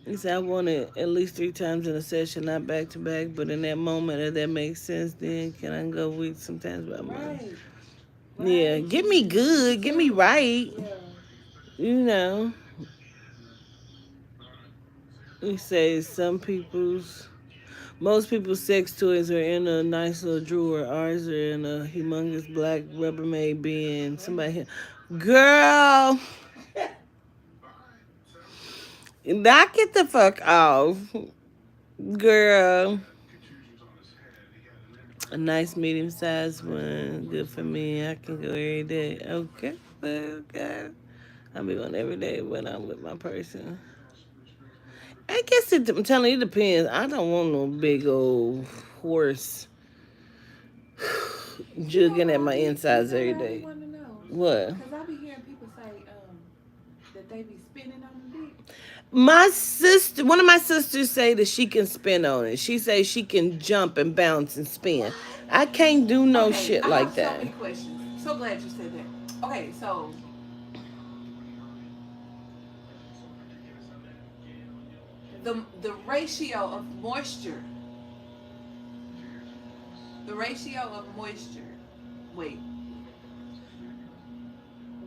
He said I want it at least 3 times in a session, not back to back. But in that moment, if that makes sense, then can I go week sometimes by month? Right. Yeah, get me good, get me right. Yeah. You know, he says most people's sex toys are in a nice little drawer. Ours are in a humongous black Rubbermaid bin. Somebody, girl, knock it the fuck off, girl. A nice medium sized one, good for me. I can go every day. Okay, okay. I'll be going every day when I'm with my person. I guess I'm telling you, it depends. I don't want no big old horse jugging at my insides every I day. want to know. What? Because I be hearing people say that they be spinning on the dick. One of my sisters say that she can spin on it. She says she can jump and bounce and spin. I can't do no Okay, shit I like have so that. many questions. So glad you said that. Okay, so the ratio of moisture, the ratio of moisture. Wait,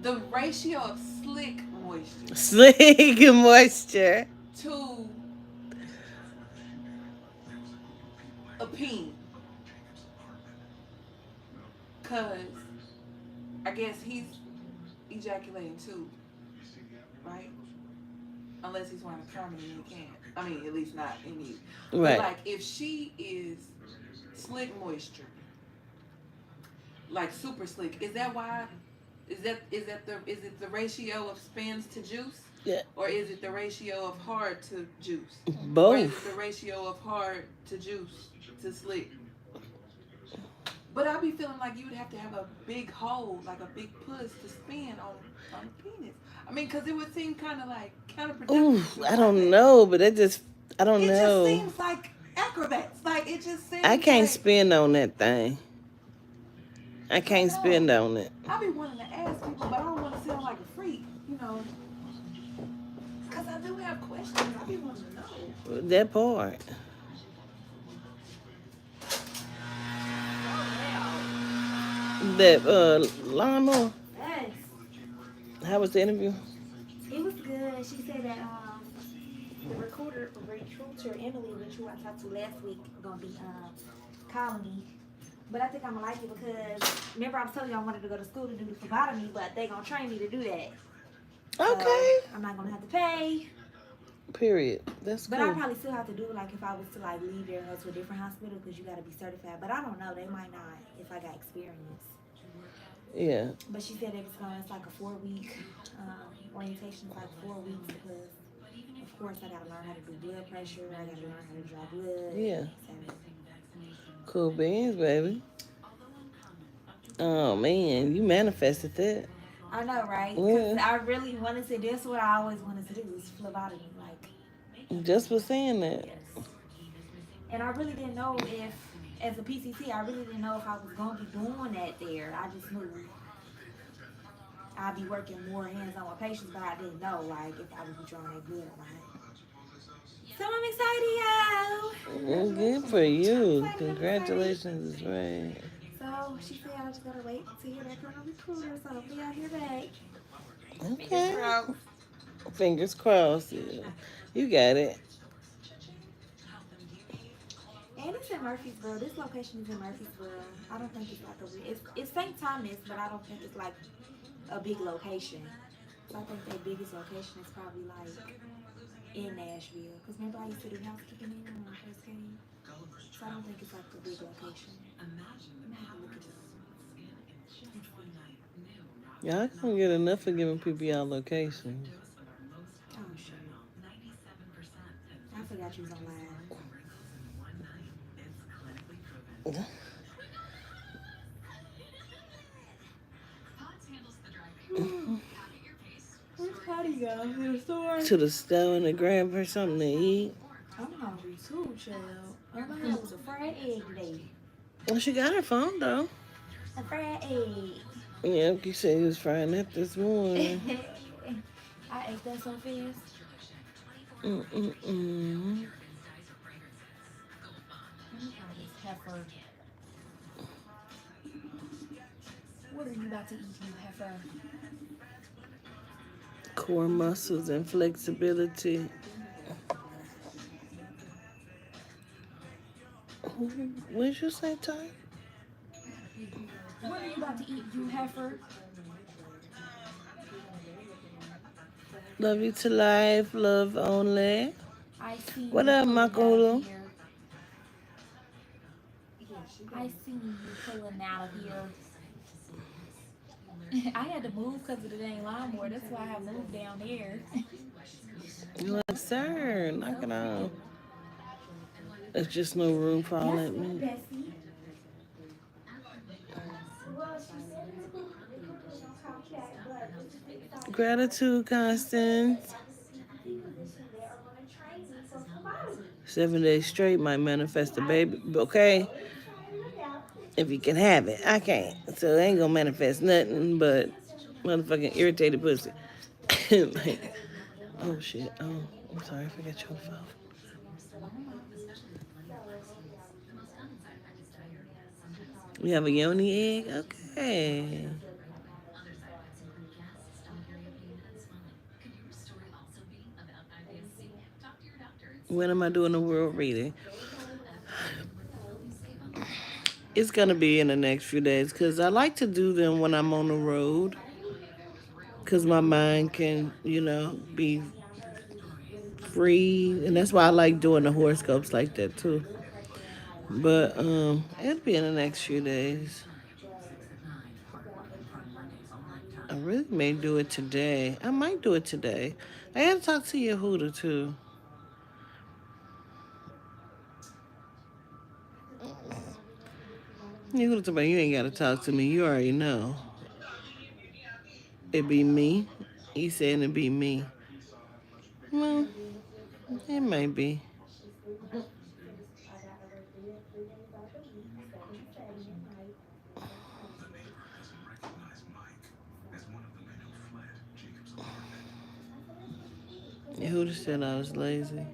the ratio of slick moisture Slick moisture. to a peen. Cause I guess he's ejaculating too, right? Unless he's wearing a condom and he can't. I mean, at least not any. But Right. like, if she is slick moisture, like super slick, is that why? Is it the ratio of spins to juice, Yeah. or is it the ratio of hard to juice, or is it Both. the ratio of hard to juice to slick? But I be feeling like you would have to have a big hole, like a big puss, to spin on a penis. I mean, because it would seem kind of like counterproductive. Ooh, to I have don't that. know, but I don't It just know. seems like acrobats. Like it just seems. I can't like, spin on that thing. I can't spin on it. I be wanting to ask people, but I don't want to sound like a freak, Because I do have questions. I be wanting to know. That part. That lawnmower. Yes, How was the interview? it was good. She said that the recruiter Emily, which who I talked to last week, gonna be calling me. But I think I'm gonna like it because remember I was telling you I wanted to go to school to do the phlebotomy, but they gonna train me to do that. So Okay. I'm not gonna have to pay. Period. That's But I cool. probably still have to do it like if I was to like leave there and go to a different hospital because you gotta be certified. But I don't know, they might not if I got experience. Yeah. But she said it's like a 4-week orientation, it's like 4 weeks because of course I gotta learn how to do blood pressure, I gotta learn how to draw blood. Yeah. So, Cool beans, baby. Oh man, you manifested that. I know, right? Because Yeah, I really wanted to. That's what I always wanted to do is phlebotomy. Like, just for saying that. yes. And I really didn't know if, as a PCT, I really didn't know if I was gonna be doing that there. I just knew I'd be working more hands on with patients, but I didn't know like if I would be drawing their blood or not. So I'm excited, y'all. Well, good Congratulations. for I'm you. excited. I'm excited. Congratulations is right. So she said I just gotta wait to hear back from the recruiter. So hopefully I hear back. Fingers Okay. crossed. Fingers crossed. Yeah. You got it. And it's in Murfreesboro. This location is in Murfreesboro. I don't think it's like it's St. Thomas, but I don't think it's like a big location. So I think their biggest location is probably like in Nashville. Because remember I used to do housekeeping in when I first came. So I don't think it's like a big location. I'm gonna have to look at this. Y'all don't get enough of giving people y'all locations. Oh shit. I forgot you was on live. Where's Patty go? To the store? To the store and to grab her something to eat. I'm hungry too, child. All I had was a fried egg today. Well, she got her phone though. A fried egg. Yeah, you said you was frying that this morning. I ate that so fast. Mm-mm-mm. Heifer. What are you about to eat, you heifer? Core muscles and flexibility. What did you say, Ty? What are you about to eat, you heifer? Love you to life, love only. I see you What up, pulling out Makolo? of here. I see you pulling out of here. I had to move because of the dang lawnmower. That's why I moved down there. You like, sir, knock it off. There's just no room for all that meat. Bessie. Gratitude, Constance. 7 days straight might manifest a baby, okay? If you can have it, I can't. So it ain't gonna manifest nothing but motherfucking irritated pussy. Like, oh shit. Oh, I'm sorry, I forgot you on the phone. You have a yoni egg? Okay. When am I doing the world reading? It's gonna be in the next few days because I like to do them when I'm on the road because my mind can, be free, and that's why I like doing the horoscopes like that too. But it'll be in the next few days. I really may do it today. I might do it today. I had to talk to Yehuda too. Yehuda told me, you ain't gotta talk to me. You already know. It be me. He said it be me. Well, it might be. Yehuda said I was lazy.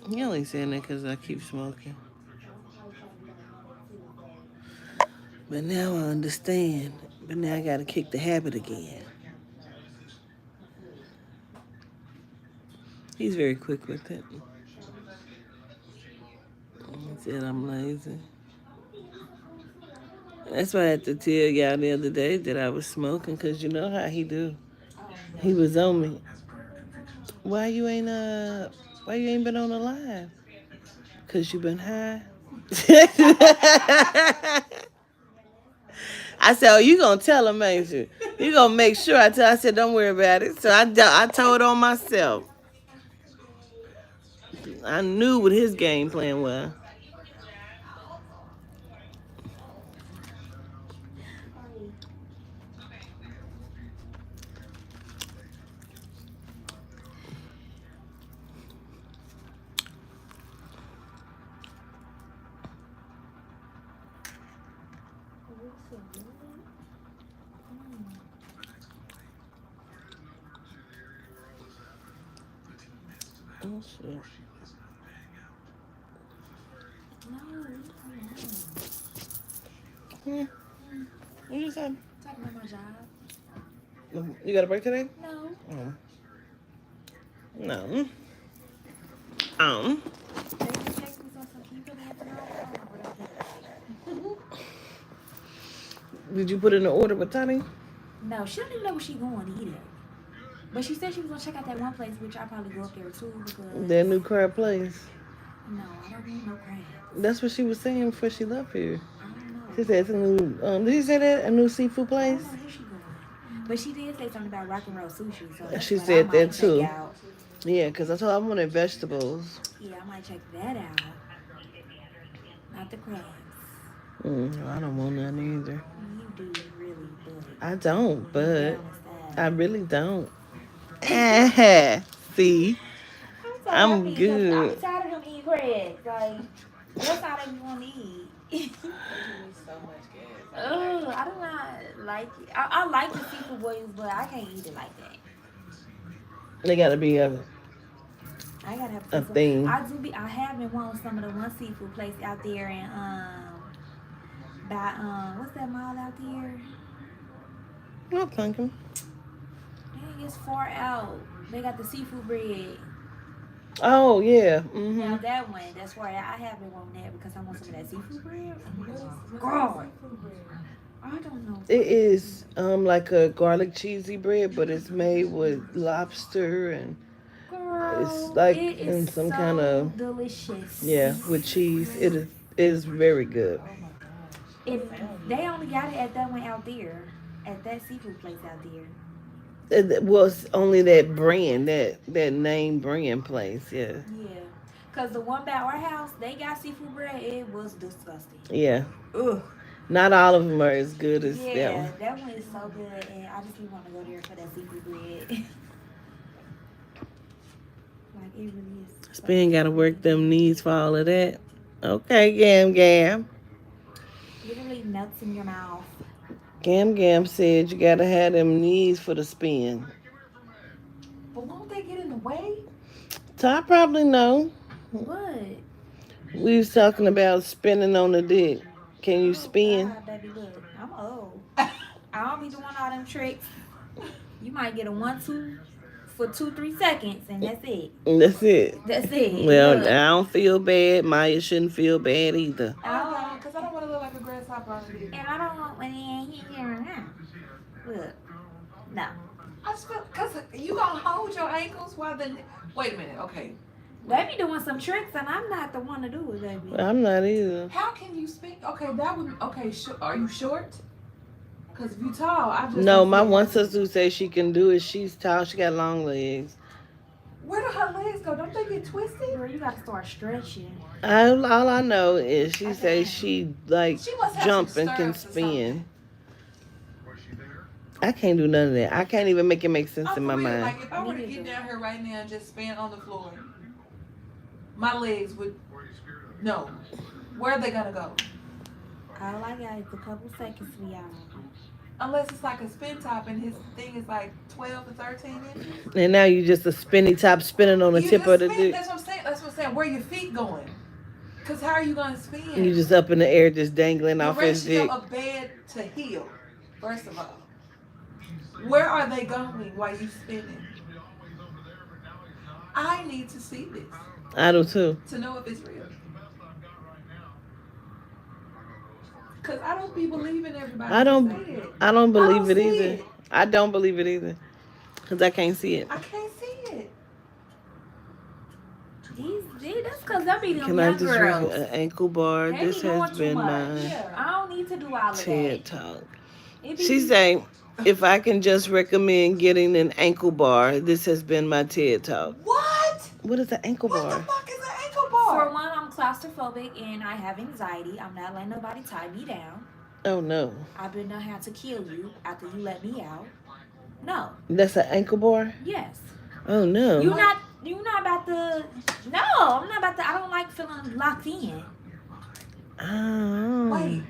He only saying that because I keep smoking. But now I understand. But now I gotta kick the habit again. He's very quick with it. He said I'm lazy. That's why I had to tell y'all the other day that I was smoking, because you know how he do. He was on me. Why you ain't been on the live? Cause you been high. I said, oh, you gonna tell him, ain't you? You gonna make sure I tell. I said, don't worry about it. So I told on myself. I knew what his game plan was. Oh, shit. No, Hmm. What you say? talking about my job. You got a break today? No. Oh. No. Um. They just text me some can you put me at the house? Did you put in an order with Tony? No, she don't even know where she going either. But she said she was gonna check out that one place, which I'll probably go up there too because That new crab place. no, I don't need no crab. That's what she was saying before she left here. I don't know. She said it's a new. Did you say that a new seafood I place? don't know where she going. But she did say something about rock and roll sushi, so that's She what said I might that check too. out. Yeah, cause I told her I wanted vegetables. Yeah, I might check that out. Not the crabs. I don't want none either. You do really, but I don't, but down the I side. really don't. See, I'm I'm good. I'm tired of them eating crabs. Like, that's all they want to eat. So much gas. Ugh, I do not like it. I like the seafood boils, but I can't eat it like that. They gotta be a I gotta have A some- thing. I have been wanting some of the one seafood place out there in by what's that mall out there? no pumpkin. Dang, it's far out. They got the seafood bread. Oh yeah. Now that one, that's where I have been wanting that because I want some of that seafood bread. What's God. seafood bread? I don't know. It is like a garlic cheesy bread, but it's made with lobster and Girl, It's like it is in some so kind of- delicious. with cheese. It is very good. Oh my god. If they only got it at that one out there, at that seafood place out there. It was only that brand, that name brand place. Yeah, Yeah, cause the one by our house, they got seafood bread. It was disgusting. yeah. Ugh. Not all of them are as good as that Yeah, one. that one is so good, and I just want to go there for that seafood bread. Like it really is. Spin got to work them knees for all of that. Okay, Gam. Literally nuts in your mouth. Gam said you got to have them knees for the spin. But won't they get in the way? Ty probably know. What? We was talking about spinning on the dick. Can you spin? God, baby, look, I'm old. I don't be doing all them tricks. You might get a 1-2 for 2-3 seconds, and that's it. That's it. That's it. Well, Look. I don't feel bad. Maya shouldn't feel bad either. Oh, because I don't want to look like a grasshopper on the dick. And I don't want when look. No. I just feel, because you going to hold your ankles while the, wait a minute, okay. They be doing some tricks, and I'm not the one to do it, baby. I'm not either. How can you speak? Okay, that would, okay, are you short? Because if you tall, I just. No, don't my see- one sister who says she can do it. She's tall. She got long legs. Where do her legs go? Don't they get twisted? Girl, you gotta start stretching. All I know is she says she like She must have jump some and can stirrups or spin. I can't do none of that. I can't even make it make sense I'm in my for real, mind. like if I were to Me get neither. down here right now and just spin on the floor, my legs would, no. Where are they gonna go? All I got is a couple seconds for y'all. Unless it's like a spin top and his thing is like 12 to 13 inches. And now you just a spinny top spinning on the You tip just of the spin, dick. that's what I'm saying. That's what I'm saying. Where your feet going? Cause how are you gonna spin? You just up in the air, just dangling the off his ratio dick. of bed to heel. First of all, where are they going while you spinning? I need to see this I do too. to know if it's real. Cause I don't be believing everybody. I don't- Say it. I don't believe don't it see either. it. I don't believe it either. Cause I can't see it. I can't see it. That's because that be them Can I young just girls. read an ankle bar? They This be doing has too been much. my Yeah. I don't need to do all of TED that. Talk. It be- She say, if I can just recommend getting an ankle bar, this has been my TED Talk. What? What is an ankle What the bar? fuck is an ankle For bar? one, I'm claustrophobic and I have anxiety. I'm not letting nobody tie me down. Oh no, I've been known how to kill you after you let me out. No. that's an ankle bar. Yes. Oh no. You not about to. No, I'm not about to. I don't like feeling locked in. Oh. Wait.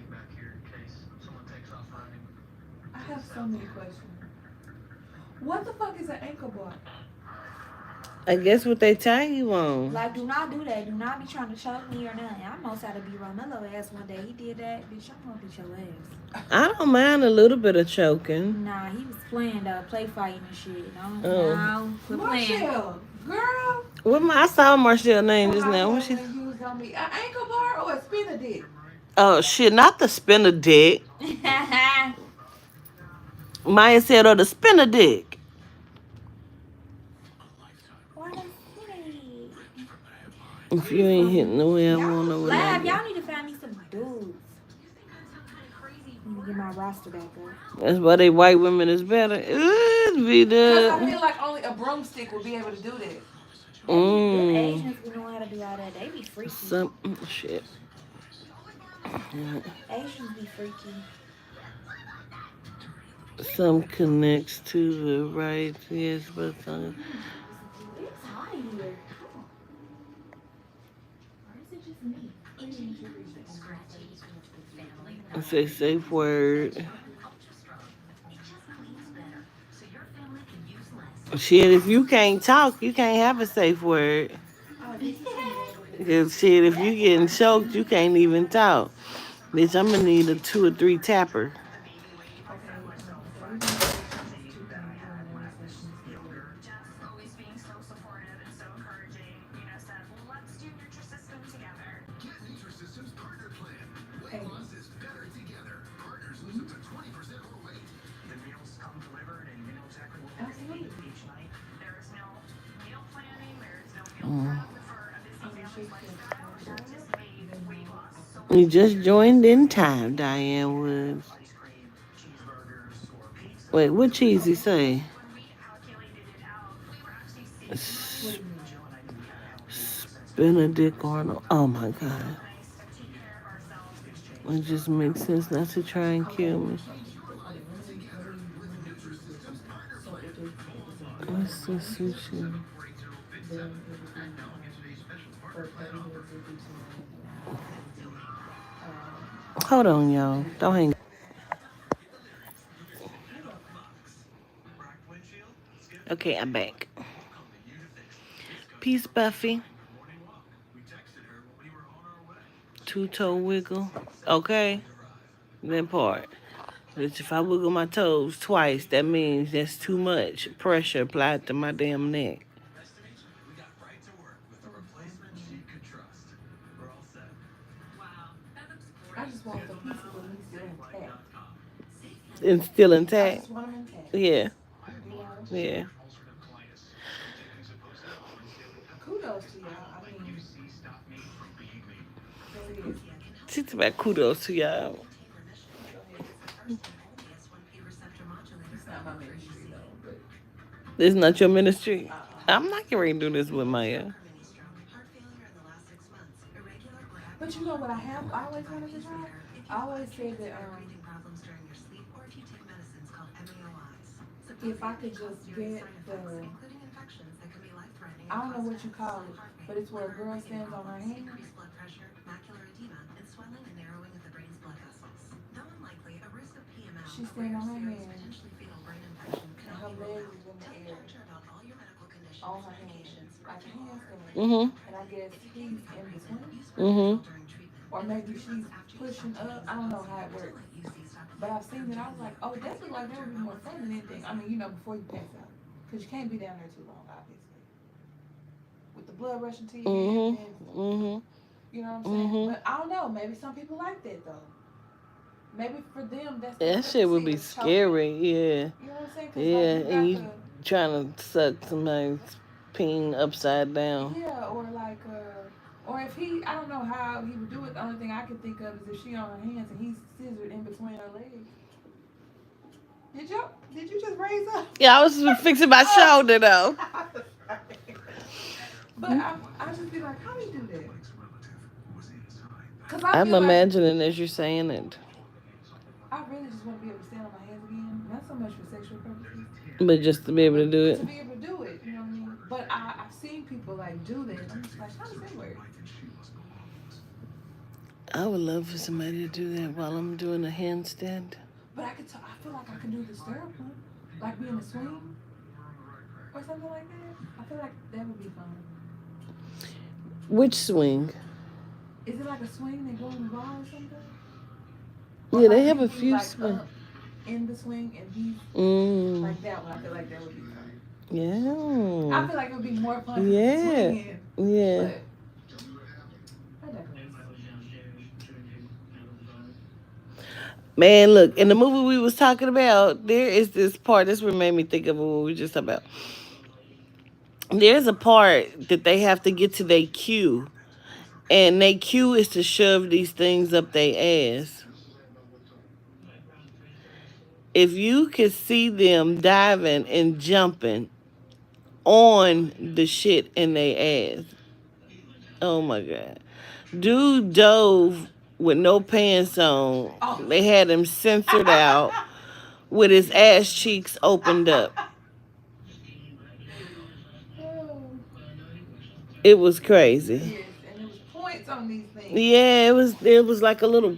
I have so many questions. What the fuck is an ankle bar? I guess what they tie you on. Like, do not do that. Do not be trying to choke me or nothing. I almost had to be Romello ass one day. He did that. Bitch, I'm gonna beat your ass. I don't mind a little bit of choking. Nah, he was playing play fighting and shit. No, Oh. no, quit playing. Marshall, girl. I saw Marcel's name just What now. What happened she? when you was on me? An ankle bar or a spinner dick? Oh shit! Not the spinner dick. Maya said, "Oh, the spinner dick." Why not play? If you ain't hitting the way I want to, Lab, y'all need to find me some dudes. Let me get my roster back up. that's why they white women is better. Ooh, be Because I done. feel like only a broomstick would be able to do that. Them Mm. Asians be knowing how to do all that. They be freaky. Some shit. Asians be freaky. Some connects to the right, yes, but some. It's hot in here. Or is it just me? Say safe word. Shit, if you can't talk, you can't have a safe word. Cause shit, if you getting choked, you can't even talk. Bitch, I'm gonna need a 2 or 3 tapper. Nutrisystem's partner plan. Weight loss is better together. Partners lose up to 20% more weight. The meals come delivered and meal checker will Absolutely. each night. There is no meal planning. There is no Mm. for a busy family lifestyle. Just made weight loss so You just joined in time, Diane Woods. ice cream, cheeseburgers, or pizza. Wait, what cheesy say? When we calculated it out, we were actually seeing Benedict Arnold. Oh my God. It just makes sense not to try and kill me. What's the sushi? Hold on, y'all. Don't hang. Okay, I'm back. Peace, Buffy. Two-toe wiggle. Okay. That part. Which if I wiggle my toes twice, that means that's too much pressure applied to my damn neck. we got right to work with a replacement she could trust. We're all set. I just want the pieces of me still intact. It's still I intact. just want them intact. Yeah. You know? Yeah. Kudos to y'all. I mean, there it is. She's about kudos to y'all. It's not my ministry though, but This is not your ministry. I'm not getting ready to do this with Maya. But you know what I always wanted to try? I always said that if I could just get the, I don't know what you call it, but it's where a girl stands on her hands. She stands on her hands and her legs is in the air on her hands, like a handstand. Mm-hmm. And I guess he's in between. Mm-hmm. Or maybe she's pushing up. I don't know how it works. But I've seen it. I was like, oh, that looks like that would be more fun than anything. I mean, you know, before you pass out. Because you can't be down there too long, obviously. With the blood rushing to your head. Mm-hmm. Mm-hmm. You know what I'm saying? Mhm. But I don't know. Maybe some people like that, though. Maybe for them, that's That shit would be scary. Yeah. You know what I'm saying? 'Cause Yeah. like, And you you got trying to suck somebody's peen upside down. yeah, or like, or if he, I don't know how he would do it. The only thing I can think of is if she on her hands and he's scissored in between her legs. Did you just raise up? Yeah, I was fixing my shoulder though. But I just be like, how do you do that? Cause I'm feel like imagining as you're saying it. I really just want to be able to stand on my hands again. Not so much for sexual purposes. But just to be able to do To it. be able to do it, you know what I mean? But I've seen people like do that. I'm just like, how does that work? I would love for somebody to do that while I'm doing a handstand. But I feel like I can do the stirrup one. Like be in the swing. or something like that. I feel like that would be fun. Which swing? Is it like a swing that goes in the ball or something? Or Yeah, like they have you a be, few like, swings. up in the swing and he's Mm. like that one. I feel like that would be fun. I Yeah. feel like it would be more fun Yeah. swinging. Yeah. But I definitely. Man, look, in the movie we was talking about, there is this part. This what made me think of what we were just talking about. There's a part that they have to get to their cue, and their cue is to shove these things up their ass. If you could see them diving and jumping on the shit in their ass, oh my god. Dude dove with no pants on. Oh. They had him censored out with his ass cheeks opened up. Oh. It was crazy. Yes, and there was points on these things. Yeah, it was like a little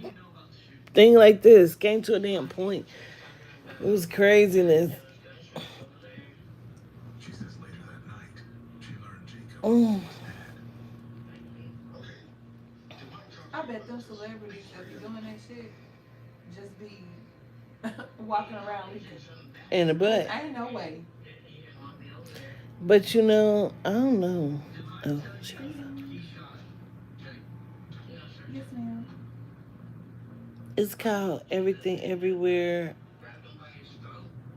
thing like this. Came to a damn point. It was craziness. She says later that night, she learned Jacob Mm. was dead. I bet them celebrities that be doing that shit just be walking around leaking. In the butt. Ain't no way. But you know, I don't know. Oh, shit. Yes, ma'am. It's called Everything Everywhere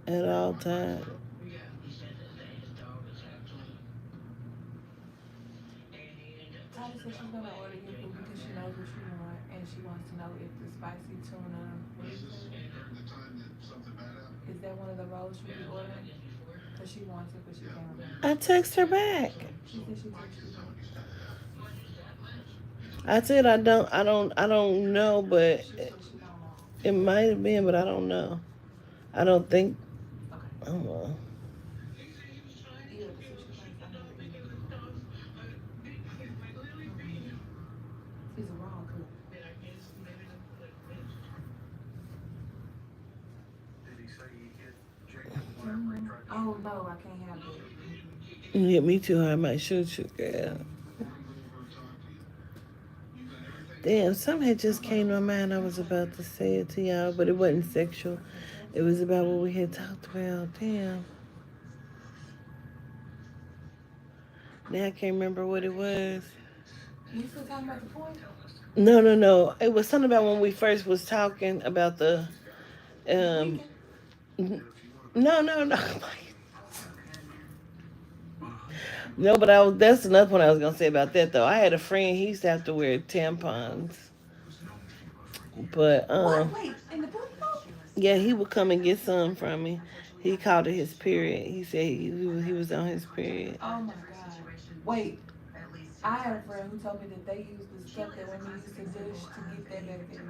at all times. Tyler said she's gonna order your food because she knows what you want, and she wants to know if the spicy tuna, what is it? Is that one of the rolls she'll be ordering? Because she wants it, but she can't remember. I text her back. She said she texted you. I said I don't know, but She said she don't know. it might have been, but I don't know. I don't think. Okay. I don't know. Yeah, the sushi place, I never eat it. It's a raw cook. Did he say he hit Jacob whenever he tried to Oh no, I can't have it. You hit me too hard, I might shoot you, girl. Damn, something had just came to my mind. I was about to say it to y'all, but it wasn't sexual. It was about what we had talked about. Damn. Now I can't remember what it was. You still talking about the point? No. It was something about when we first was talking about the no. No, but that's another one I was gonna say about that though. I had a friend, he used to have to wear tampons. But What? Wait, in the booty hole? yeah, he would come and get some from me. He called it his period. He said he was on his period. Oh my god. Wait, I had a friend who told me that they use the stuff that women used to dish to get that benefit.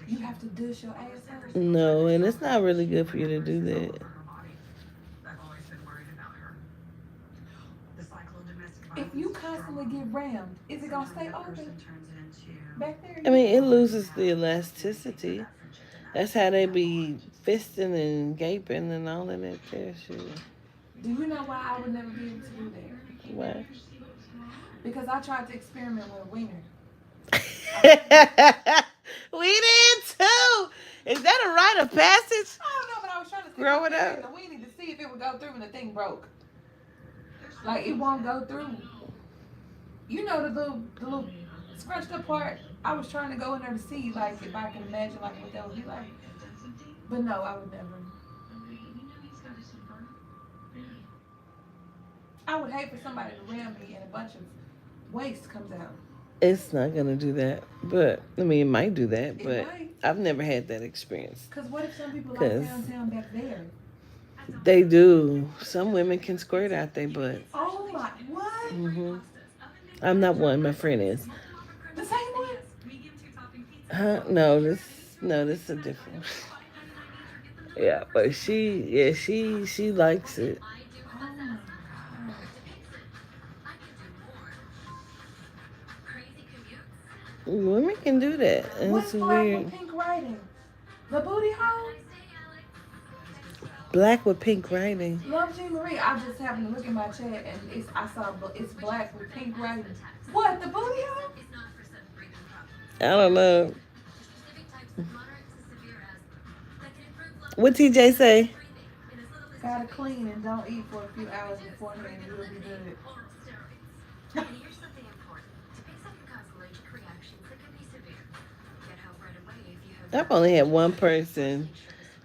You have to dish your ass out? No, and it's not really good for you to do that. If you constantly get rammed, is it gonna stay open back there? I mean, it loses the elasticity. That's how they be fisting and gaping and all of that there shit. Do you know why I would never be able to do that? What? Because I tried to experiment with a wiener. We did too. Is that a rite of passage? I don't know, but I was trying to stick Grow my it finger up. in the weenie to see if it would go through, and the thing broke. Like it won't go through. You know the little scrunched up part. I was trying to go in there to see like if I can imagine like what that would be like. But no, I would never. I would hate for somebody to ram me and a bunch of waste comes out. It's not gonna do that, but I mean, it might do that. It But might. I've never had that experience. Cause what if some people like 'Cause- downtown back there? They do. Some women can squirt out their butt. Oh my, what? I'm not one. My friend is. The same one? Huh? No, this is a different. Yeah, but she likes it. Oh my god. Women can do that, and What's it's black weird. with pink writing? The booty hole? Black with pink writing. Love Jean Marie. I just happened to look in my chat and I saw it's black with pink writing. What, the booty hole? I don't know. What TJ say? Gotta clean and don't eat for a few hours beforehand and you'll be good. I've only had one person.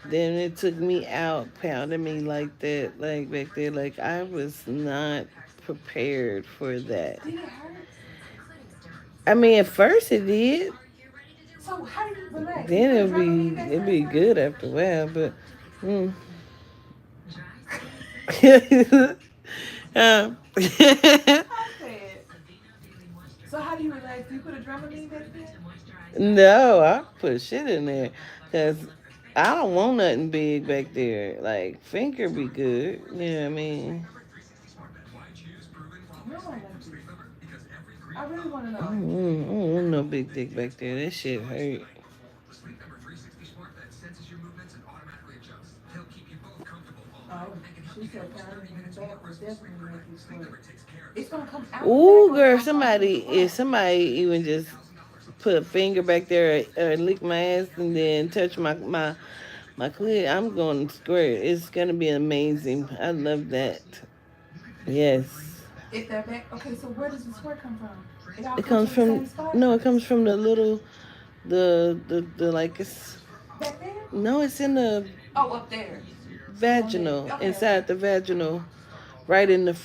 Then it took me out, pounding me like that, like back there. Like I was not prepared for that. Did it hurt? I mean, at first it did. So how do you relax? Then You it'd put Dramamine back it'd there be first? good after a while, but. Um, I said. So how do you relax? Do you put a Dramamine back there? no, I put shit in there because I don't want nothing big back there. Like finger be good. You know what I mean? No, I like this. I really want to I know. don't want no big dick back there. That shit hurt. Sleep Number 360 Smart Bed senses your movements and automatically adjusts. He'll keep you both comfortable all night. Oh, she said pounding in the back will definitely make you Sleep sweat. Number takes care of It's gonna come out. Ooh, the back, girl, or it's gonna if somebody even just put a finger back there or lick my ass and then touch my clit, I'm going square. It's gonna be amazing. I love that. Yes. If that back, okay, so where does the sweat come from? It all It comes comes from the from same spot? no, it comes from the little the like it's Back there? no, it's in the Oh, up there. vaginal, Okay. inside the vaginal, right in the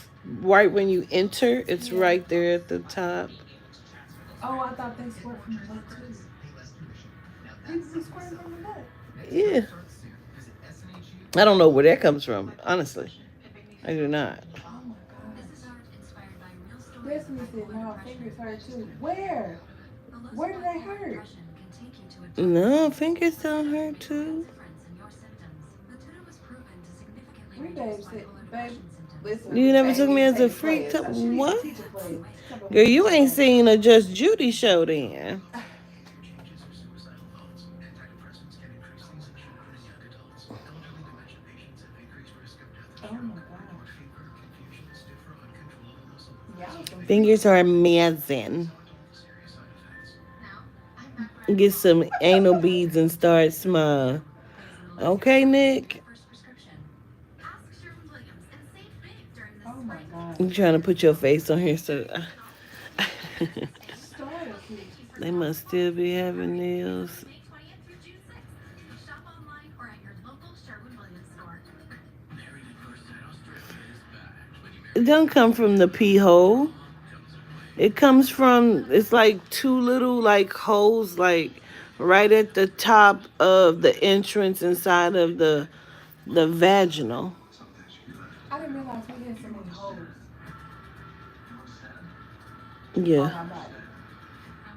right when you enter, it's Yeah. right there at the top. Oh, I thought they squirt from the butt too. People be squirting from the butt. Yeah. I don't know where that comes from, honestly. I do not. Oh my god. Destiny said, no, fingers hurt too. Where? Where do they hurt? No, fingers don't hurt too. We babe said, babe, listen. You never babe, took me as a take freak. class. She What? teach a class. Girl, you ain't seen a Just Judy show then. changes for suicidal thoughts. Antidepressants can increase these in children and young adults. Elderly dementia patients have increased risk of death. Oh my god. Fever, confusion, stiffer, uncontrollable muscle Y'all some Fingers are amazing. serious side effects. Get some anal beads and start small. Okay, Nick? Oh my god. You trying to put your face on here so Started here. they must still be having nails. It don't come from the pee hole. It comes from, it's like two little like holes like right at the top of the entrance inside of the vaginal. I didn't realize we had so many holes Yeah. on our body. I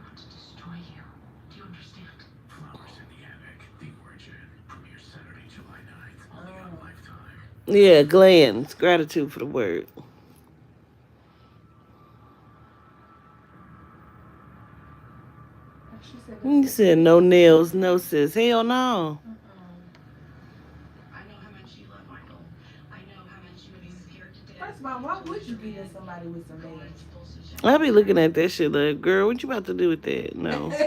want to destroy you. Do you understand? Flowers in the Attic, The Origin, premieres Saturday, July 9th, only on Lifetime. Yeah, glands. Gratitude for the word. She said, You said no nails, no sis. Hell no. I know how much you love Michael. I know how much you would be scared to death. first of all, why would you be with somebody with some nails? I be looking at that shit like, girl, what you about to do with that? No. But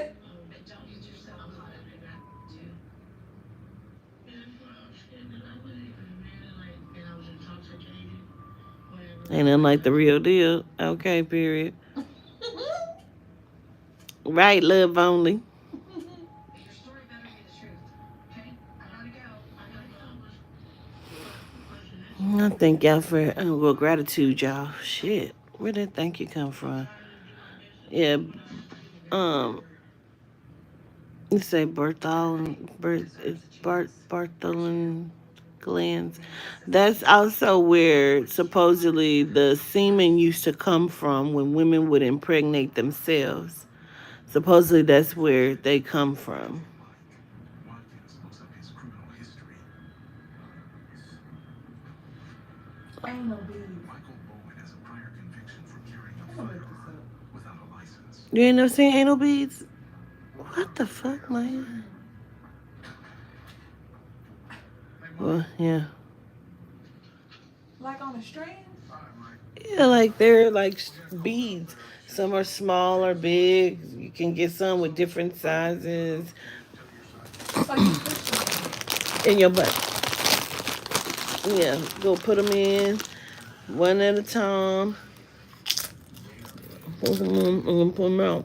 don't use yourself caught up in that too. Ain't nothing like the real deal. Okay, period. Right, love only. Your story better be the truth. Okay? I gotta go. I thank y'all for well, gratitude, y'all. Shit, where did thank you come from? Yeah, you say Bartholin glands. That's also where supposedly the semen used to come from when women would impregnate themselves. Supposedly that's where they come from. Watkins looks up his criminal history. Ain't no beads. Michael Bowen has a prior conviction for carrying a I'm gonna look firearm this without a license. You ain't never seen anal beads? What the fuck, man? Well, yeah. Like on a string? Yeah, like they're like beads. Some are small or big. You can get some with different sizes So you push them in. in your butt. Yeah, go put them in one at a time. Put them in and put them out.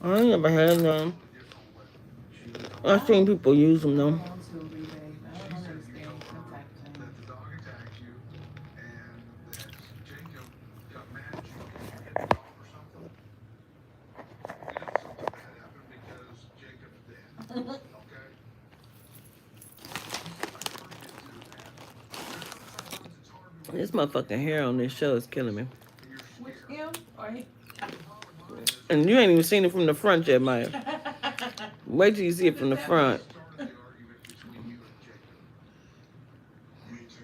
I ain't never had none. I've seen people use them I though. want to rebate. I don't understand some type of thing. That the dog attacked you and that Jacob got mad at you because you hit the dog or something. You know something bad happened because Jacob's dead. Okay? This motherfucking hair on this show is killing me. Which him or he? And you ain't even seen it from the front yet, Maya. Wait till you see it from the front. Started the argument between you and Jacob.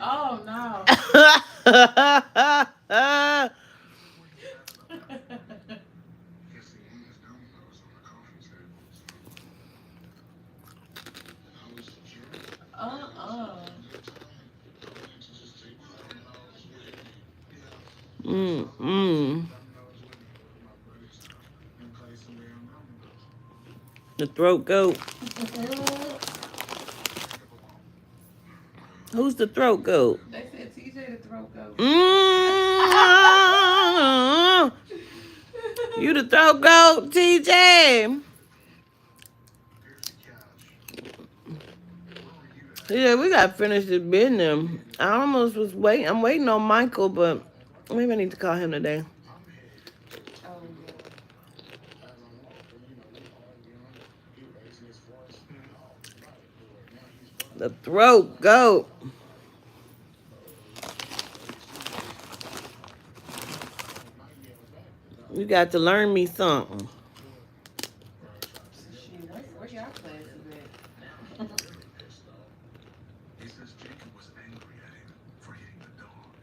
Oh no. Guess the Angus dominoes on the coffee table. I was sure. Mm-mm. The throat goat. Who's the throat goat? They said TJ the throat goat. Mm. You the throat goat, TJ. Yeah, we gotta finish this business. I almost was waiting. I'm waiting on Michael, but maybe I need to call him today. Oh, The throat goat. You got to learn me something. shit. Where y'all classes at? He says Jacob was angry at him for hitting the dog.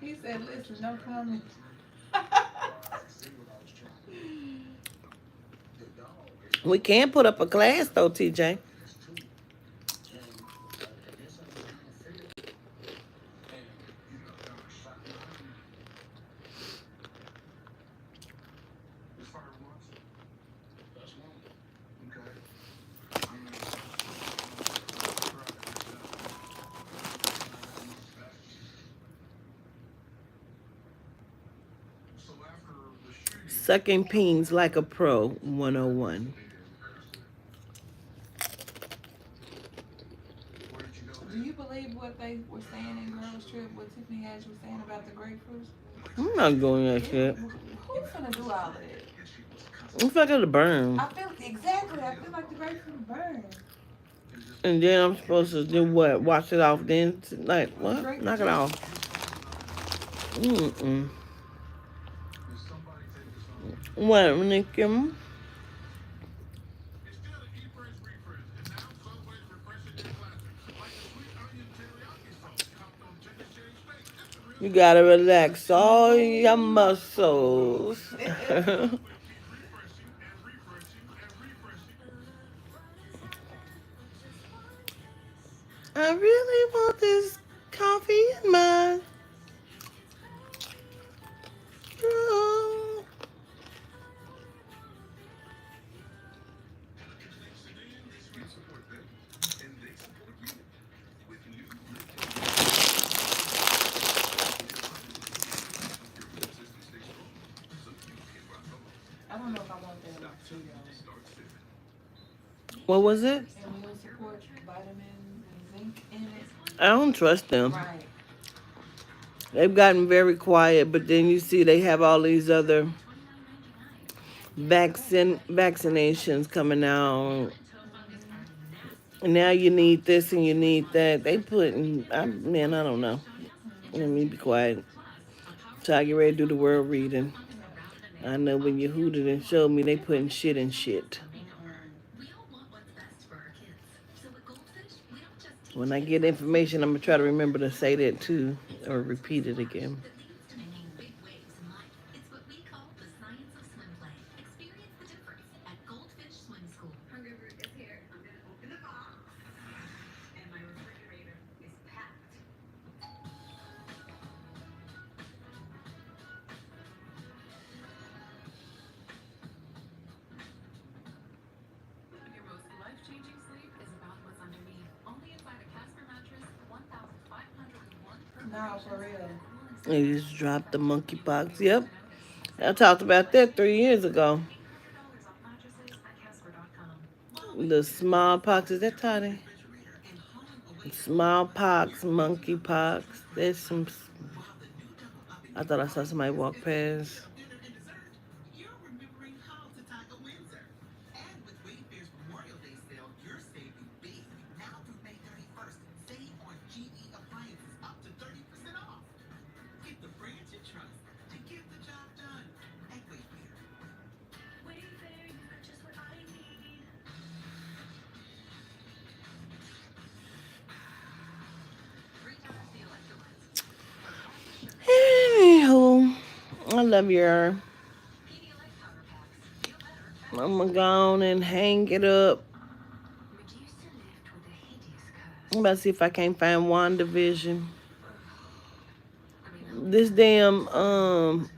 He said, listen, no comment. We can put up a class though, TJ. As far as once? That's one. Okay. So after the shooting, Sucking peens like a pro 101. where did you go Do you believe what they were saying in Girls Trip, what Tiffany Haddish was saying about the grapefruits? I'm not doing that shit. Who's gonna do all of that? I'm fucking to burn. I feel exactly. I feel like the grapefruit burn. And then I'm supposed to do what? Wash it off then? Like, what? Knock it off. Mm-mm. Did somebody take this on? What, Nicky? It's still an E-Fresh refresh, and now Subway's refreshing their classics, like the sweet onion teriyaki sauce topped on chicken cherry steak. It's the real You gotta relax all your muscles. keep refreshing and refreshing and refreshing. I really want this coffee in my room. We support them, and they support you. With new I don't know if I want that like Cheetos. What was it? And we'll support vitamins and zinc in it. I don't trust them. Right. They've gotten very quiet, but then you see they have all these other vaccinations coming out. And now you need this and you need that. They putting, man, I don't know. Let me be quiet. So I get ready to do the world reading. I know when you hooted and showed me they putting shit in shit. When I get information, I'm gonna try to remember to say that too, or repeat it again. No, for real. They just dropped the monkeypox. Yep. I talked about that 3 years ago. The smallpox, is that Toddy? Smallpox, monkeypox. There's some. I thought I saw somebody walk past. Anywho, I love your. I'm gonna go on and hang it up. I'm about to see if I can't find WandaVision. This damn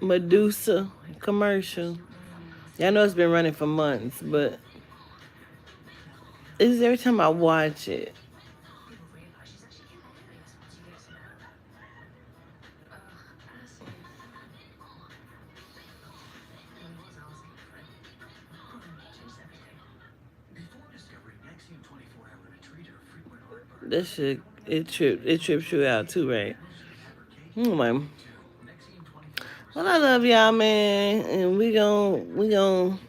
Medusa commercial. Yeah, I know it's been running for months, but it's every time I watch it. That shit, it trips you out too, right? Anyway. Well, I love y'all, man, and we gon'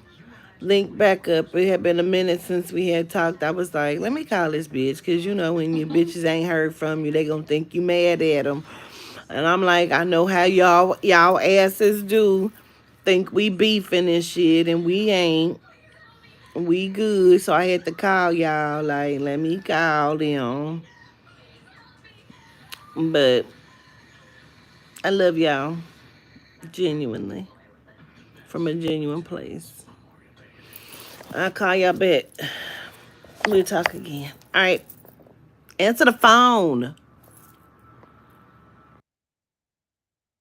link back up. It had been a minute since we had talked. I was like, let me call this bitch, because you know when your bitches ain't heard from you, they gonna think you mad at them. And I'm like, I know how y'all asses do think we beefing and shit, and we ain't. We good, so I had to call y'all. Like, let me call them. But I love y'all, genuinely, from a genuine place. I'll call y'all back. We'll talk again. All right. Answer the phone.